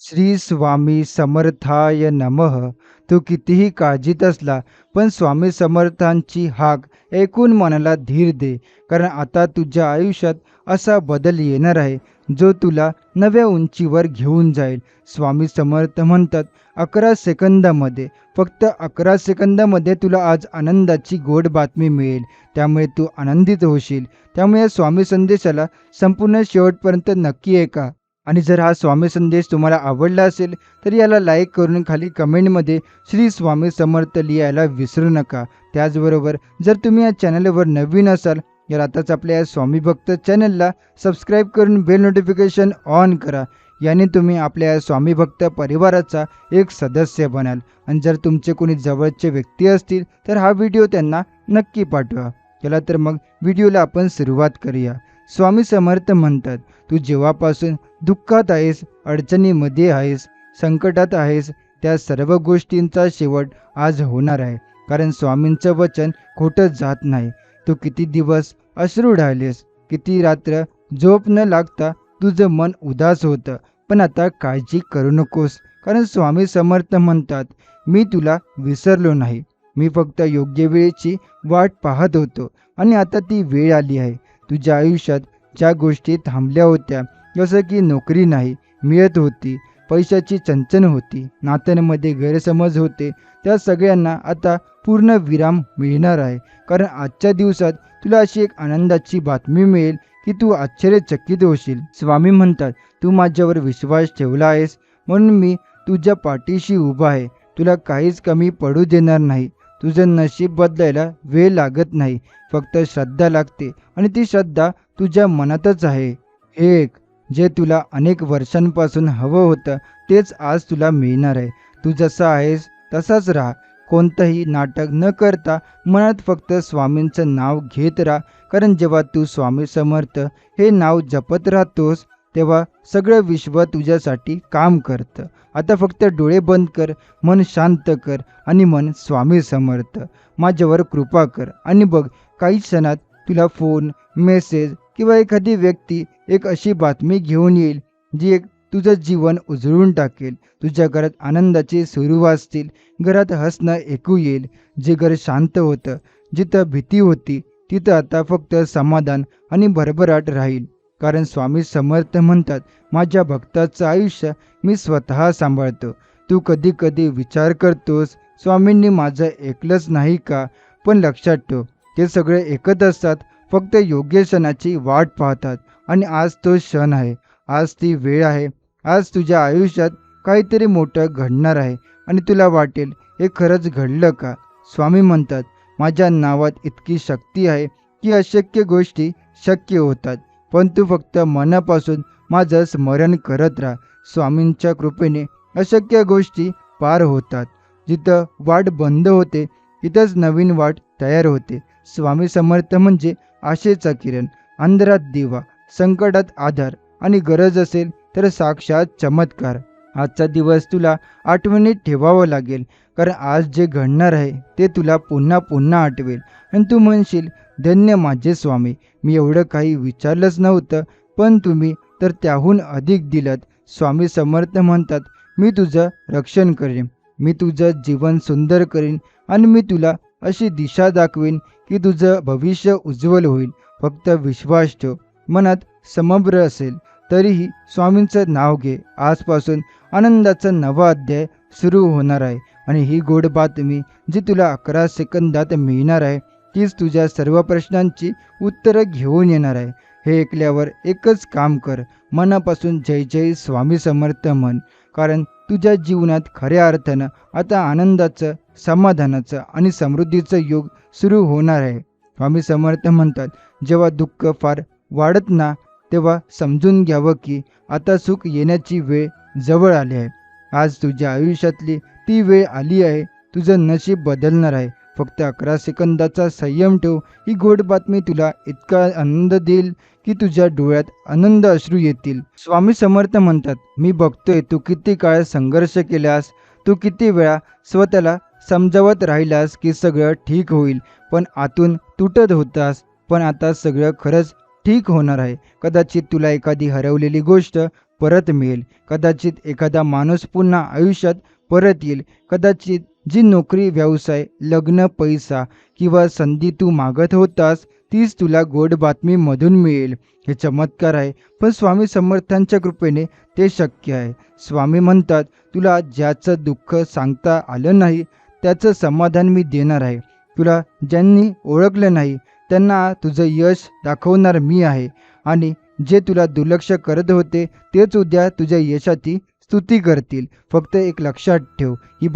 श्री स्वामी समर्थाय नमः. तू कितीही काळजीत असला, पण स्वामी समर्थांची हाक ऐकून मनाला धीर दे. कारण आता तुझ्या आयुष्यात असा बदल येणार आहे, जो तुला नव्या उंचीवर घेऊन जाईल. स्वामी समर्थ म्हणतात, 11 सेकंदामध्ये, फक्त 11 सेकंदामध्ये तुला आज आनंदाची गोड बातमी मिळेल. त्यामुळे तू आनंदित होशील. त्यामुळे या स्वामी संदेशाला संपूर्ण शेवटपर्यंत नक्की ऐका. आणि जर हा स्वामी संदेश तुम्हाला आवडला असेल, तर याला लाईक करून खाली कमेंटमध्ये श्री स्वामी समर्थ लिहायला विसरू नका. त्याचबरोबर जर तुम्ही या चॅनलवर नवीन असाल, तर आताच आपल्या या स्वामी भक्त चॅनलला सबस्क्राईब करून बेल नोटिफिकेशन ऑन करा. याने तुम्ही आपल्या या स्वामी भक्त परिवाराचा एक सदस्य बनाल. आणि जर तुमचे कोणी जवळचे व्यक्ती असतील, तर हा व्हिडिओ त्यांना नक्की पाठवा. चला तर मग व्हिडिओला आपण सुरुवात करूया. स्वामी समर्थ म्हणतात, तू जेव्हापासून दुःखात आहेस, अडचणीमध्ये आहेस, संकटात आहेस, त्या सर्व गोष्टींचा शेवट आज होणार आहे. कारण स्वामींचं वचन खोटं जात नाही. तू किती दिवस अश्रू ढाळलेस, किती रात्र झोप न लागता तुझं मन उदास होतं. पण आता काळजी करू नकोस, कारण स्वामी समर्थ म्हणतात, मी तुला विसरलो नाही. मी फक्त योग्य वेळेची वाट पाहत होतो आणि आता ती वेळ आली आहे. तुझ्या आयुष्यात ज्या गोष्टी थांबल्या होत्या, जसं की नोकरी नाही मिळत होती, पैशाची चणचण होती, नात्यांमध्ये गैरसमज होते, त्या सगळ्यांना आता पूर्ण विराम मिळणार आहे. कारण आजच्या दिवसात तुला अशी एक आनंदाची बातमी मिळेल की तू आश्चर्यचकित होशील. स्वामी म्हणतात, तू माझ्यावर विश्वास ठेवला आहेस, म्हणून मी तुझ्या पाठीशी उभा आहे. तुला काहीच कमी पडू देणार नाही. तुझं नशीब बदलायला वेळ लागत नाही, फक्त श्रद्धा लागते. आणि ती श्रद्धा तुझ्या मनातच आहे. हे एक जे तुला अनेक वर्षांपासून हवं होतं, तेच आज तुला मिळणार आहे. तू जसा आहेस तसाच राहा. कोणतंही नाटक न करता मनात फक्त स्वामींचं नाव घेत राहा. कारण जेव्हा तू स्वामी समर्थ हे नाव जपत राहतोस, तेव्हा सगळं विश्व तुझ्यासाठी काम करतं. आता फक्त डोळे बंद कर, मन शांत कर आणि मन स्वामी समर्थ माझ्यावर कृपा कर. आणि बघ, काही क्षणात तुला फोन, मेसेज किंवा एखादी व्यक्ती एक अशी बातमी घेऊन येईल, जी एक तुझं जीवन उजळून टाकेल. तुझ्या घरात आनंदाचे सुरू वाजतील. घरात हसणं ऐकू येईल. जे घर शांत होतं, जिथं भीती होती, तिथं आता फक्त समाधान आणि भरभराट राहील. कारण स्वामी समर्थ म्हणतात, माझ्या भक्ताचं आयुष्य मी स्वतः सांभाळतो. तू कधी कधी विचार करतोस, स्वामींनी माझं ऐकलंच नाही का? पण लक्षात ठेव, ते सगळे ऐकत असतात, फक्त योग्य क्षणाची वाट पाहतात. आणि आज तो क्षण आहे, आज ती वेळ आहे. आज तुझ्या आयुष्यात काहीतरी मोठं घडणार आहे आणि तुला वाटेल, हे खरंच घडलं का? स्वामी म्हणतात, माझ्या नावात इतकी शक्ती आहे की अशक्य गोष्टी शक्य होतात. पण तू फक्त मनापासून माझं स्मरण करत राहा. स्वामींच्या कृपेने अशक्य गोष्टी पार होतात. जिथं वाट बंद होते, तिथंच नवीन वाट तयार होते. स्वामी समर्थ म्हणजे आशेचा किरण, अंधारात दिवा, संकटात आधार आणि गरज असेल तर साक्षात चमत्कार. आजचा दिवस तुला आठवणीत ठेवावं लागेल. कारण आज जे घडणार आहे ते तुला पुन्हा पुन्हा आठवेल. आणि तू म्हणशील, धन्य माझे स्वामी, मी एवढं काही विचारलंच नव्हतं, पण तुम्ही तर त्याहून अधिक दिलत. स्वामी समर्थ म्हणतात, मी तुझं रक्षण करेन, मी तुझं जीवन सुंदर करीन आणि मी तुला अशी दिशा दाखवेन की तुझं भविष्य उज्ज्वल होईल. फक्त विश्वास ठेव. मनात समभ्र असेल तरीही स्वामींचं नाव घे. आजपासून आनंदाचा नवा अध्याय सुरू होणार आहे. आणि ही गोड बातमी जी तुला 11 सेकंदात मिळणार आहे, तीच तुझ्या सर्व प्रश्नांची उत्तरं घेऊन येणार आहे. हे ऐकल्यावर एकच काम कर, मनापासून जय जय स्वामी समर्थ म्हण. कारण तुझ्या जीवनात खऱ्या अर्थानं आता आनंदाचं, समाधानाचं आणि समृद्धीचं युग सुरू होणार आहे. स्वामी समर्थ म्हणतात, जेव्हा दुःख फार वाढत ना, तेव्हा समजून घ्यावं की आता सुख येण्याची वेळ जवळ आली आहे. आज तुझ्या आयुष्यातली ती वेळ आली आहे. तुझं नशीब बदलणार आहे. फक्त 11 सेकंदाचा संयम ठेव. ही गोड बातमी तुला इतका आनंद देईल की तुझ्या डोळ्यात आनंद अश्रू येतील. स्वामी समर्थ म्हणतात, मी बघतोय तू किती काळ संघर्ष केलास, तू किती वेळा स्वतःला समजावत राहिलास की सगळं ठीक होईल, पण आतून तुटत होतास. पण आता सगळं खरंच ठीक होणार आहे. कदाचित तुला एखादी हरवलेली गोष्ट परत मिळेल. कदाचित एखादा माणूस पुन्हा आयुष्यात परत येईल. कदाचित जी नोकरी, व्यवसाय, लग्न, पैसा किंवा संधी तू मागत होतास तीच तुला गोड बातमीमधून मिळेल. हे चमत्कार आहे, पण स्वामी समर्थांच्या कृपेने ते शक्य आहे. स्वामी म्हणतात, तुला ज्याचं दुःख सांगता आलं नाही त्याचं समाधान मी देणार आहे. तुला ज्यांनी ओळखलं नाही त्यांना तुझं यश दाखवणार मी आहे. आणि जे तुला दुर्लक्ष करत होते तेच उद्या तुझ्या यशाची स्तुती करतील. फक्त एक लक्षात ठेव, ही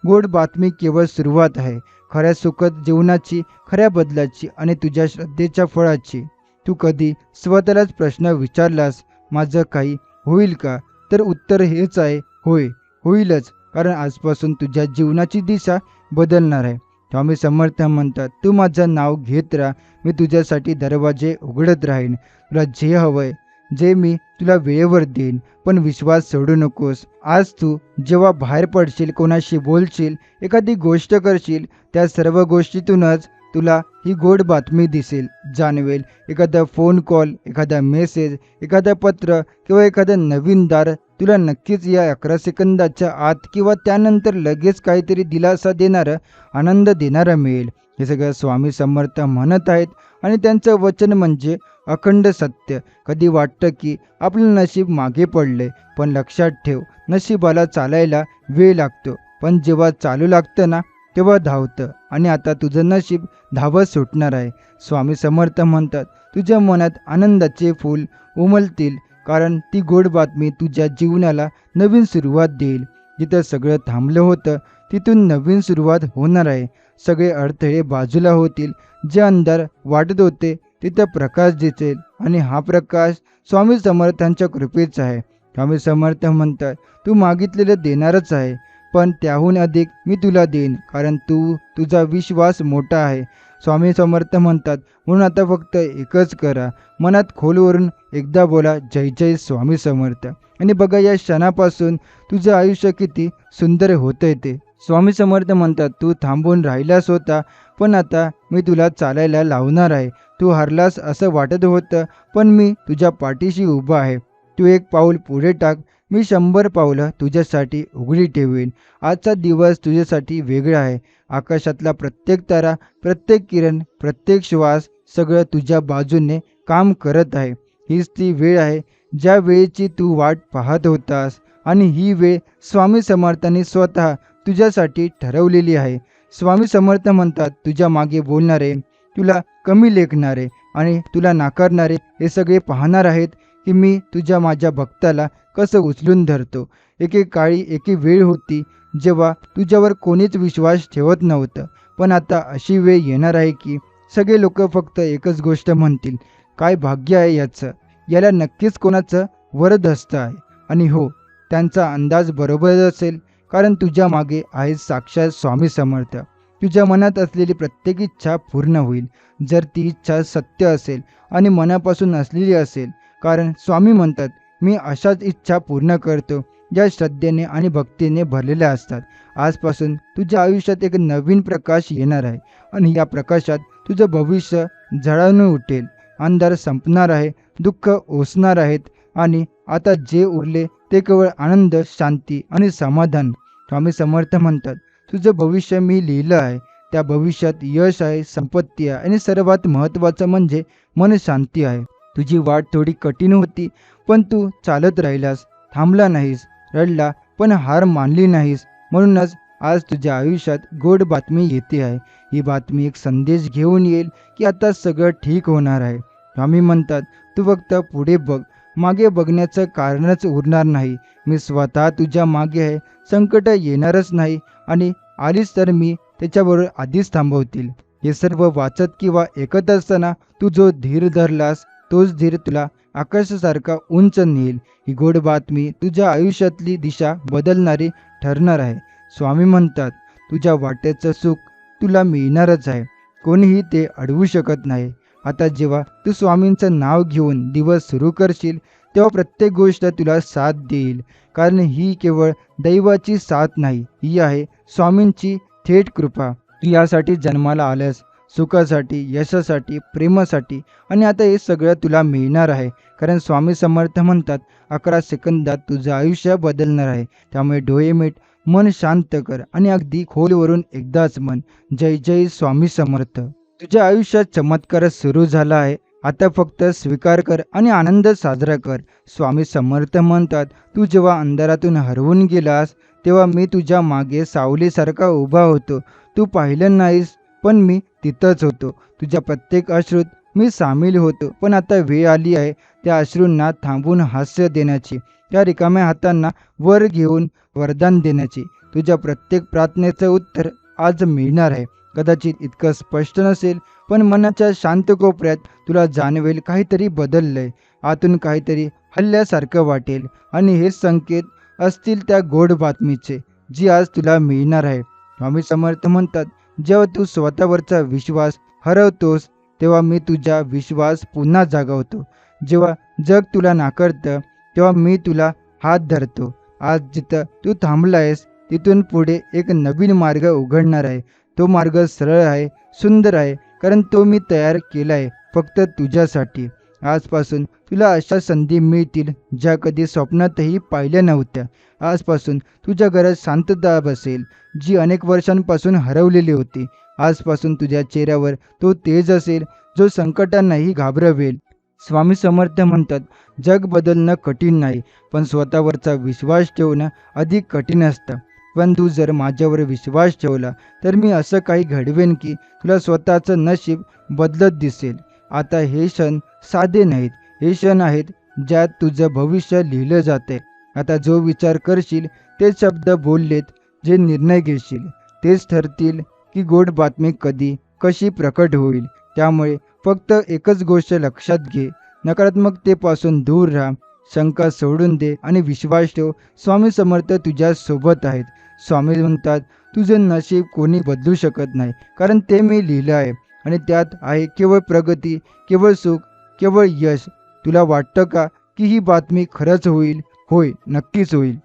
गोड बातमी केवळ सुरुवात आहे. खऱ्या सुखद जीवनाची, खऱ्या बदलाची आणि तुझ्या श्रद्धेच्या फळाची. तू कधी स्वतःलाच प्रश्न विचारलास, माझं काही होईल का? तर उत्तर हेच आहे, होय, होईलच. कारण आजपासून तुझ्या जीवनाची दिशा बदलणार आहे. स्वामी समर्थ म्हणतात, तू माझं नाव घेत राहा, मी तुझ्यासाठी दरवाजे उघडत राहीन. तुला जे हवंय, जे मी तुला वेळेवर देईन. पण विश्वास सोडू नकोस. आज तू जेव्हा बाहेर पडशील, कोणाशी बोलशील, एखादी गोष्ट करशील, त्या सर्व गोष्टीतूनच तुला ही गोड बातमी दिसेल, जाणवेल. एखादा फोन कॉल, एखादा मेसेज, एखादं पत्र किंवा एखादं नवीन दार तुला नक्कीच या 11 सेकंदाच्या आत किंवा त्यानंतर लगेच काहीतरी दिलासा देणारं, आनंद देणारं मिळेल. हे सगळं स्वामी समर्थ म्हणत आहेत आणि त्यांचं वचन म्हणजे अखंड सत्य. कधी वाटतं की आपलं नशीब मागे पडले, पण लक्षात ठेव, नशिबाला चालायला वेळ लागतो, पण जेव्हा चालू लागतं ना तेव्हा धावतं. आणि आता तुझं नशीब धावत सुटणार आहे. स्वामी समर्थ म्हणतात, तुझ्या मनात आनंदाचे फूल उमलतील, कारण ती गोड बातमी तुझ्या जीवनाला नवीन सुरुवात देईल. जिथं सगळं थांबलं होतं तिथून नवीन सुरुवात होणार आहे. सगळे अडथळे बाजूला होतील. जे अंधार वाटत होते तिथं प्रकाश दिसेल, आणि हा प्रकाश स्वामी समर्थांच्या कृपेचा आहे. स्वामी समर्थ म्हणतात, तू मागितलेलं देणारच आहे, पण त्याहून अधिक मी तुला देईन, कारण तुझा विश्वास मोठा आहे. स्वामी समर्थ म्हणतात, म्हणून आता फक्त एकच करा, मनात खोलवरून एकदा बोला, जय जय स्वामी समर्थ. आणि बघा, या क्षणापासून तुझं आयुष्य किती सुंदर होतंय ते. स्वामी समर्थ म्हणतात, तू थांबून राहिलास होता, पण आता मी तुला चालायला लावणार आहे. तू हरलास असं वाटत होतं, पण मी तुझ्या पाठीशी उभा आहे. तू एक पाऊल पुढे टाक, मी 100 पावलं तुझ्यासाठी उघडी ठेवीन. आजचा दिवस तुझ्यासाठी वेगळा आहे. आकाशातला प्रत्येक तारा, प्रत्येक किरण, प्रत्येक श्वास सगळं तुझ्या बाजूने काम करत आहे. हीच ती वेळ आहे ज्या वेळेची तू वाट पाहत होतास, आणि ही वेळ स्वामी समर्थांनी स्वतः तुझ्यासाठी ठरवलेली आहे. स्वामी समर्थ म्हणतात, तुझ्या मागे बोलणारे, तुला कमी लेखणारे आणि तुला नाकारणारे हे सगळे पाहणार आहेत की मी माझ्या भक्ताला कसं उचलून धरतो. एकेकाळी एके वेळ होती जेव्हा तुझ्यावर कोणीच विश्वास ठेवत नव्हतं, पण आता अशी वेळ येणार आहे की सगळे लोक फक्त एकच गोष्ट म्हणतील, काय भाग्य आहे याचं, याला नक्कीच कोणाचं वरदहस्त आहे. आणि हो, त्यांचा अंदाज बरोबरच असेल, कारण तुझ्या मागे आहे साक्षात स्वामी समर्थ. तुझ्या मनात असलेली प्रत्येक इच्छा पूर्ण होईल, जर ती इच्छा सत्य असेल आणि मनापासून असलेली असेल. कारण स्वामी म्हणतात, मी अशाच इच्छा पूर्ण करतो ज्या श्रद्धेने आणि भक्तीने भरलेल्या असतात. आजपासून तुझ्या आयुष्यात एक नवीन प्रकाश येणार आहे, आणि या प्रकाशात तुझं भविष्य झळाळून उठेल. अंधार संपणार आहे, दुःख ओसणार आहेत, आणि आता जे उरले ते केवळ आनंद, शांती आणि समाधान. स्वामी समर्थ म्हणतात, तुझं भविष्य मी लिहिलं आहे. त्या भविष्यात यश आहे, संपत्ती आहे, आणि सर्वात महत्त्वाचं म्हणजे मन शांती आहे. तुझी वाट थोडी कठीण होती, पण तू चालत राहिलास, थांबला नाहीस, रडला पण हार मानली नाहीस. म्हणूनच आज तुझ्या आयुष्यात गोड बातमी येते आहे. ही बातमी एक संदेश घेऊन येईल की आता सगळं ठीक होणार आहे. स्वामी म्हणतात, तू फक्त पुढे बघ, मागे बघण्याचं कारणच उरणार नाही. मी स्वतः तुझ्या मागे आहे. संकट येणारच नाही, आणि आलीच तर मी त्याच्याबरोबर आधीच थांबवतील. हे सर्व वाचत किंवा ऐकत असताना तू जो धीर धरलास तोच धीर तुला आकाशासारखा उंच नेईल. ही गोड बातमी तुझ्या आयुष्यातली दिशा बदलणारी ठरणार आहे. स्वामी म्हणतात, तुझ्या वाटेचं सुख तुला मिळणारच आहे, कोणीही ते अडवू शकत नाही. आता जेव्हा तू स्वामींचं नाव घेऊन दिवस सुरू करशील तेव्हा प्रत्येक गोष्ट तुला साथ देईल, कारण ही केवळ दैवाची साथ नाही, ही आहे स्वामींची थेट कृपा. तू यासाठी जन्माला आल्यास सुखासाठी, यशासाठी, प्रेमासाठी आणि आता हे सगळं तुला मिळणार आहे. कारण स्वामी समर्थ म्हणतात 11 सेकंदात तुझं आयुष्य बदलणार आहे. त्यामुळे डोळे मिट, मन शांत कर आणि अगदी खोलवरून एकदाच म्हण, जय जय स्वामी समर्थ. तुझ्या आयुष्यात चमत्कार सुरू झाला आहे. आता फक्त स्वीकार कर आणि आनंद साजरा कर. स्वामी समर्थ म्हणतात, तू जेव्हा अंधारातून हरवून गेलास तेव्हा मी तुझ्या मागे सावलीसारखा उभा होतो. तू पाहिलं नाहीस, पण मी तिथंच होतो. तुझ्या प्रत्येक अश्रूत मी सामील होतो. पण आता वेळ आली आहे त्या अश्रूंना थांबून हास्य देण्याची, त्या रिकाम्या हातांना वर घेऊन वरदान देण्याची. तुझ्या प्रत्येक प्रार्थनेचं उत्तर आज मिळणार आहे. कदाचित इतकं स्पष्ट नसेल, पण मनाच्या शांत कोपऱ्यात तुला जाणवेल काहीतरी बदललंय. आतून काहीतरी हलल्यासारखं वाटेल आणि हे संकेत असतील त्या गोड बातमीचे, जी आज तुला मिळणार आहे. स्वामी समर्थ म्हणतात, जेव्हा तू स्वतःवरचा विश्वास हरवतोस तेव्हा मी तुझा विश्वास पुन्हा जागवतो. जेव्हा जग तुला नाकारतं तेव्हा मी तुला हात धरतो. आज जिथं तू थांबलायस तिथून पुढे एक नवीन मार्ग उघडणार आहे. तो मार्ग सरळ आहे, सुंदर आहे, कारण तो मी तयार केलाय फक्त तुझ्यासाठी. आजपासून तुला अशा संधी मिळतील ज्या कधी स्वप्नातही पाहिल्या नव्हत्या. आजपासून तुझ्या घरात शांतता बसेल, जी अनेक वर्षांपासून हरवलेली होती. आजपासून तुझ्या चेहऱ्यावर तो तेज असेल जो संकटांनाही घाबरवेल. स्वामी समर्थ म्हणतात, जग बदलणं कठीण नाही, पण स्वतःवरचा विश्वास ठेवणं अधिक कठीण असतं. पण तू जर माझ्यावर विश्वास ठेवला तर मी असं काही घडवेन की तुला स्वतःचं नशीब बदलत दिसेल. आता हे क्षण साधे नाहीत, हे क्षण आहेत ज्यात तुझं भविष्य लिहिलं जाते. आता जो विचार करशील, ते शब्द बोललेत, जे निर्णय घेशील तेच ठरतील की गोड बातमी कधी कशी प्रकट होईल. त्यामुळे फक्त एकच गोष्ट लक्षात घे, नकारात्मकतेपासून दूर राहा, शंका सोडून दे आणि विश्वास ठेव. स्वामी समर्थ तुझ्या सोबत आहेत. स्वामी म्हणतात, तुझं नशीब कोणी बदलू शकत नाही, कारण ते मी लिहिलं आहे आणि त्यात आहे केवळ प्रगती, केवळ सुख, केवळ यश. तुला वाटतं का की ही बातमी खरंच होईल? होय, नक्कीच होईल.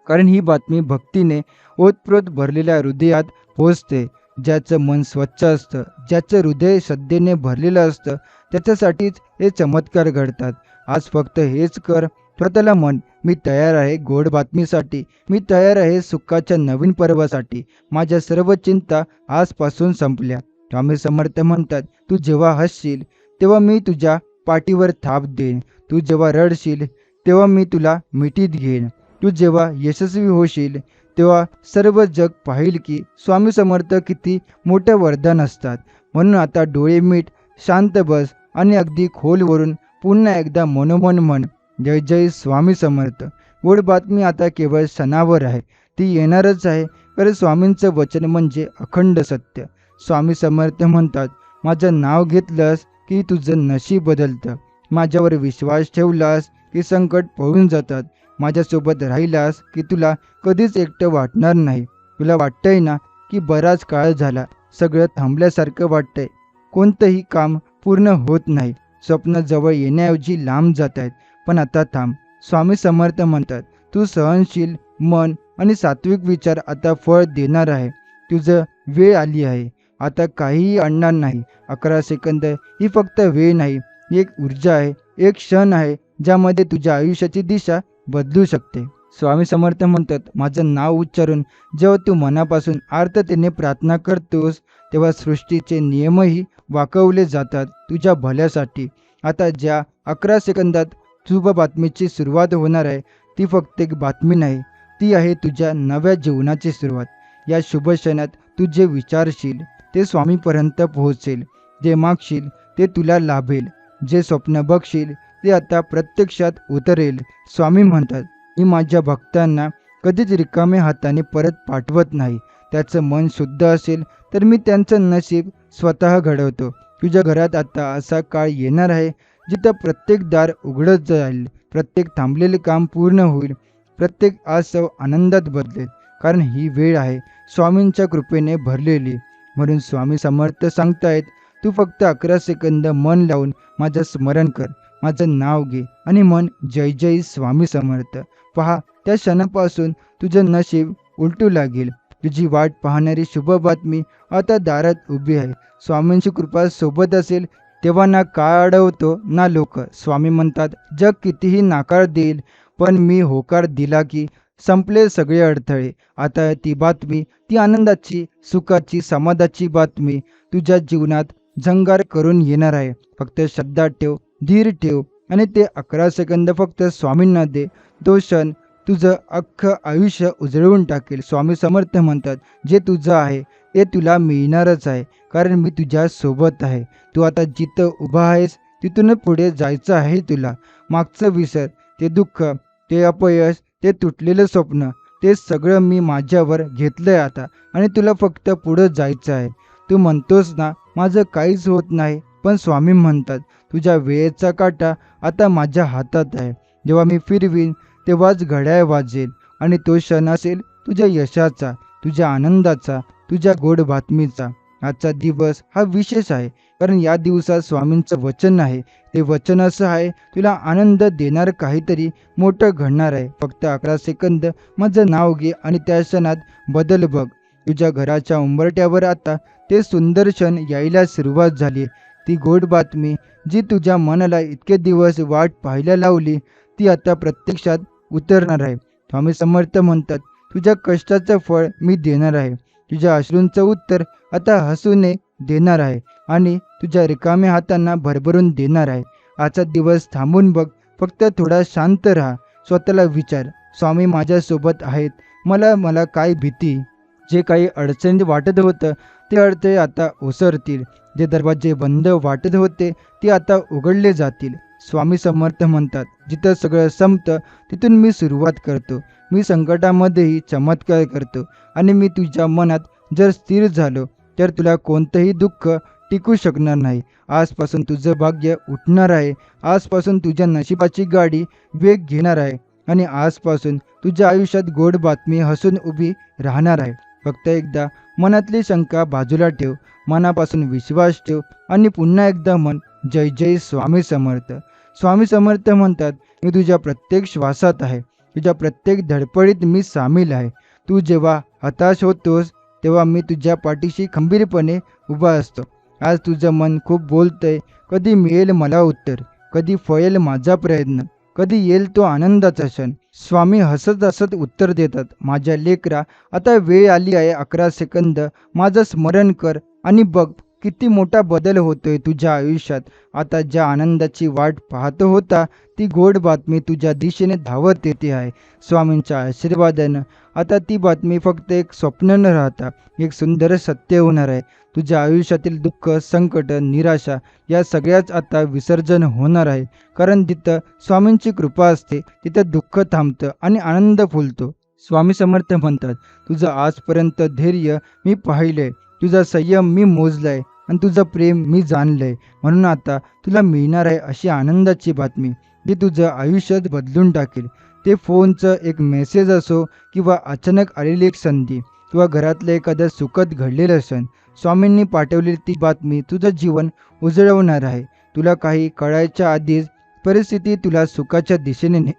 कारण ही बातमी भक्तीने ओतप्रोत भरलेल्या हृदयात पोहोचते. ज्याचं मन स्वच्छ असतं, ज्याचं हृदय श्रद्धेने भरलेलं असतं, त्याच्यासाठीच हे चमत्कार घडतात. आज फक्त हेच कर, स्वतःला म्हण, मी तयार आहे गोड बातमीसाठी, मी तयार आहे सुखाच्या नवीन पर्वासाठी. माझ्या सर्व चिंता आजपासून संपल्या. स्वामी समर्थ म्हणतात, तू जेव्हा हसशील तेव्हा मी तुझ्या पाठीवर थाप देईन. तू जेव्हा रडशील तेव्हा मी तुला मिठीत घेईन. तू जेव्हा यशस्वी होशील तेव्हा सर्व जग पाहिल की स्वामी समर्थ किती मोठे वरदान असतात. म्हणून आता डोळे मीट, शांत बस आणि अगदी खोलवरून पुन्हा एकदा मनोमन म्हण, जय जय स्वामी समर्थ. गोड बातमी आता केवळ क्षणावर आहे, ती येणारच आहे. कारण स्वामींचं वचन म्हणजे अखंड सत्य. स्वामी समर्थ म्हणतात, माझं नाव घेतलंस की तुझं नशीब बदलतं. माझ्यावर विश्वास ठेवलास की संकट पळून जातात. माझ्यासोबत राहिलास की तुला कधीच एकटं वाटणार नाही. तुला वाटतंय ना की बराच काळ झाला, सगळं थांबल्यासारखं वाटतंय, कोणतंही काम पूर्ण होत नाही, स्वप्न जवळ येण्याऐवजी लांब जात आहेत. पण आता थांब. स्वामी समर्थ म्हणतात, तू सहनशील मन आणि सात्विक विचार आता फळ देणार आहे. तुझं वेळ आली आहे. आता काहीही अडणार नाही. 11 सेकंद ही फक्त वेळ नाही, ही एक ऊर्जा आहे, एक क्षण आहे ज्यामध्ये तुझ्या आयुष्याची दिशा बदलू शकते. स्वामी समर्थ म्हणतात, माझं नाव उच्चारून जेव्हा तू मनापासून आर्ततेने प्रार्थना करतोस तेव्हा सृष्टीचे नियमही वाकवले जातात तुझ्या भल्यासाठी. आता ज्या 11 सेकंदात शुभ बातमीची सुरुवात होणार आहे, ती फक्त एक बातमी नाही, ती आहे तुझ्या नव्या जीवनाची सुरुवात. या शुभ क्षणात तू जे विचारशील ते स्वामीपर्यंत पोहोचेल, जे मागशील ते तुला लाभेल, जे स्वप्न बघशील ते आता प्रत्यक्षात उतरेल. स्वामी म्हणतात, मी माझ्या भक्तांना कधीच रिकाम्या हाताने परत पाठवत नाही. त्याचं मन शुद्ध असेल तर मी त्यांचं नशीब स्वतः घडवतो. तुझ्या घरात आता असा काळ येणार आहे जिथं प्रत्येक दार उघडत जाईल, प्रत्येक थांबलेले काम पूर्ण होईल, प्रत्येक आसव आनंदात बदलेल. कारण ही वेळ आहे स्वामींच्या कृपेने भरलेली. म्हणून स्वामी समर्थ सांगतायत, तू फक्त 11 सेकंद मन लावून माझं स्मरण कर, माझं नाव घे आणि म्हण, जय जय स्वामी समर्थ. पहा, त्या क्षणापासून तुझं नशीब उलटू लागेल. तुझी वाट पाहणारी शुभ बातमी आता दारात उभी आहे. स्वामींची कृपा सोबत असेल तेव्हा ना काळ अडवतो ना लोक. स्वामी म्हणतात, जग कितीही नाकार देईल, पण मी होकार दिला की संपले सगळे अडथळे. आता ती बातमी, ती आनंदाची, सुखाची, समाधाची बातमी तुझ्या जीवनात झंगार करून येणार आहे. फक्त श्रद्धा ठेव, धीर ठेव आणि ते 11 सेकंद फक्त स्वामींना दे. तो क्षण तुझं अख्खं आयुष्य उजळवून टाकेल. स्वामी समर्थ म्हणतात, जे तुझं आहे ते तुला मिळणारच आहे, कारण मी तुझ्या सोबत आहे. तू आता जिथं उभा आहेस तिथून पुढे जायचं आहे तुला. मागचं विसर, ते दुःख, ते अपयश, ते तुटलेलं स्वप्न, ते सगळं मी माझ्यावर घेतलंय आता आणि तुला फक्त पुढं जायचं आहे. तू म्हणतोस ना, माझं काहीच होत नाही, पण स्वामी म्हणतात, तुझ्या वेळेचा काटा आता माझ्या हातात आहे. जेव्हा मी फिरवीन तेव्हाच घड्याळ वाजेल आणि तो क्षण असेल तुझ्या यशाचा, तुझ्या आनंदाचा, तुझ्या गोड बातमीचा. आजचा दिवस हा विशेष आहे, कारण या दिवसात स्वामींचं वचन आहे. ते वचन असं आहे, तुला आनंद देणार काहीतरी मोठं घडणार आहे. फक्त 11 सेकंद माझं नाव घे आणि त्या क्षणात बदल बघ. तुझ्या घराच्या उंबरठ्यावर आता ते सुंदर क्षण यायला सुरुवात झाली. ती गोड बातमी जी तुझ्या मनाला इतके दिवस वाट पाहायला लावली, ती आता प्रत्यक्षात उतरणार आहे. स्वामी समर्थ म्हणतात, तुझ्या कष्टाचं फळ मी देणार आहे. तुझ्या अश्रूंचं उत्तर आता हसूने देणार आहे आणि तुझ्या रिकाम्या हातांना भरभरून देणार आहे. आजचा दिवस थांबून बघ, फक्त थोडा शांत राहा. स्वतःला विचार, स्वामी माझ्यासोबत आहेत. मला मला काय भीती? जे काही अडचणी वाटत होतं ते अडथळे आता ओसरतील. जे दरवाजे बंद वाटत होते ते आता उघडले जातील. स्वामी समर्थ म्हणतात, जिथं सगळं संपतं तिथून मी सुरुवात करतो. मी संकटामध्येही चमत्कार करतो आणि मी तुझ्या मनात जर स्थिर झालो तर तुला कोणतंही दुःख टिकू शकणार नाही. आजपासून तुझं भाग्य उठणार आहे. आजपासून तुझ्या नशिबाची गाडी वेग घेणार आहे आणि आजपासून तुझ्या आयुष्यात गोड बातमी हसून उभी राहणार आहे. फक्त एकदा मनातली शंका बाजूला ठेव, मनापासून विश्वास ठेव आणि पुन्हा एकदा म्हण, जय जय स्वामी समर्थ. स्वामी समर्थ म्हणतात, मी तुझ्या प्रत्येक श्वासात आहे. तुझ्या प्रत्येक धडपडीत मी सामील आहे. तू जेव्हा हताश होतोस तेव्हा मी तुझ्या पाठीशी खंबीरपणे उभा असतो. आज तुझं मन खूप बोलतंय, कधी मिळेल मला उत्तर, कधी फळेल माझा प्रयत्न, कधी येईल तो आनंदाचा क्षण. स्वामी हसत हसत उत्तर देतात, माझ्या लेकरा, आता वेळ आली आहे. 11 सेकंद माझं स्मरण कर आणि बघ किती मोठा बदल होतोय तुझ्या आयुष्यात. आता ज्या आनंदाची वाट पाहतो होता ती गोड बातमी तुझ्या दिशेने धावत येते आहे. स्वामींच्या आशीर्वादानं आता ती बातमी फक्त एक स्वप्न न राहता एक सुंदर सत्य होणार आहे. तुझ्या आयुष्यातील दुःख, संकट, निराशा या सगळ्याच आता विसर्जन होणार आहे. कारण जिथं स्वामींची कृपा असते तिथं दुःख थांबतं आणि आनंद फुलतो. स्वामी समर्थ म्हणतात, तुझं आजपर्यंत धैर्य मी पाहिलंय, तुझा संयम मी मोजलाय आणि तुझं प्रेम मी जाणलंय. म्हणून आता तुला मिळणार आहे अशी आनंदाची बातमी जी तुझं आयुष्यात बदलून टाकेल. ते फोनचं एक मेसेज असो किंवा अचानक आलेली एक संधी किंवा घरातलं एखादं सुखद घडलेलं क्षण, स्वामींनी पाठवलेली ती बातमी तुझं जीवन उजळवणार आहे. तुला काही कळायच्या आधीच परिस्थिती तुला सुखाच्या दिशेने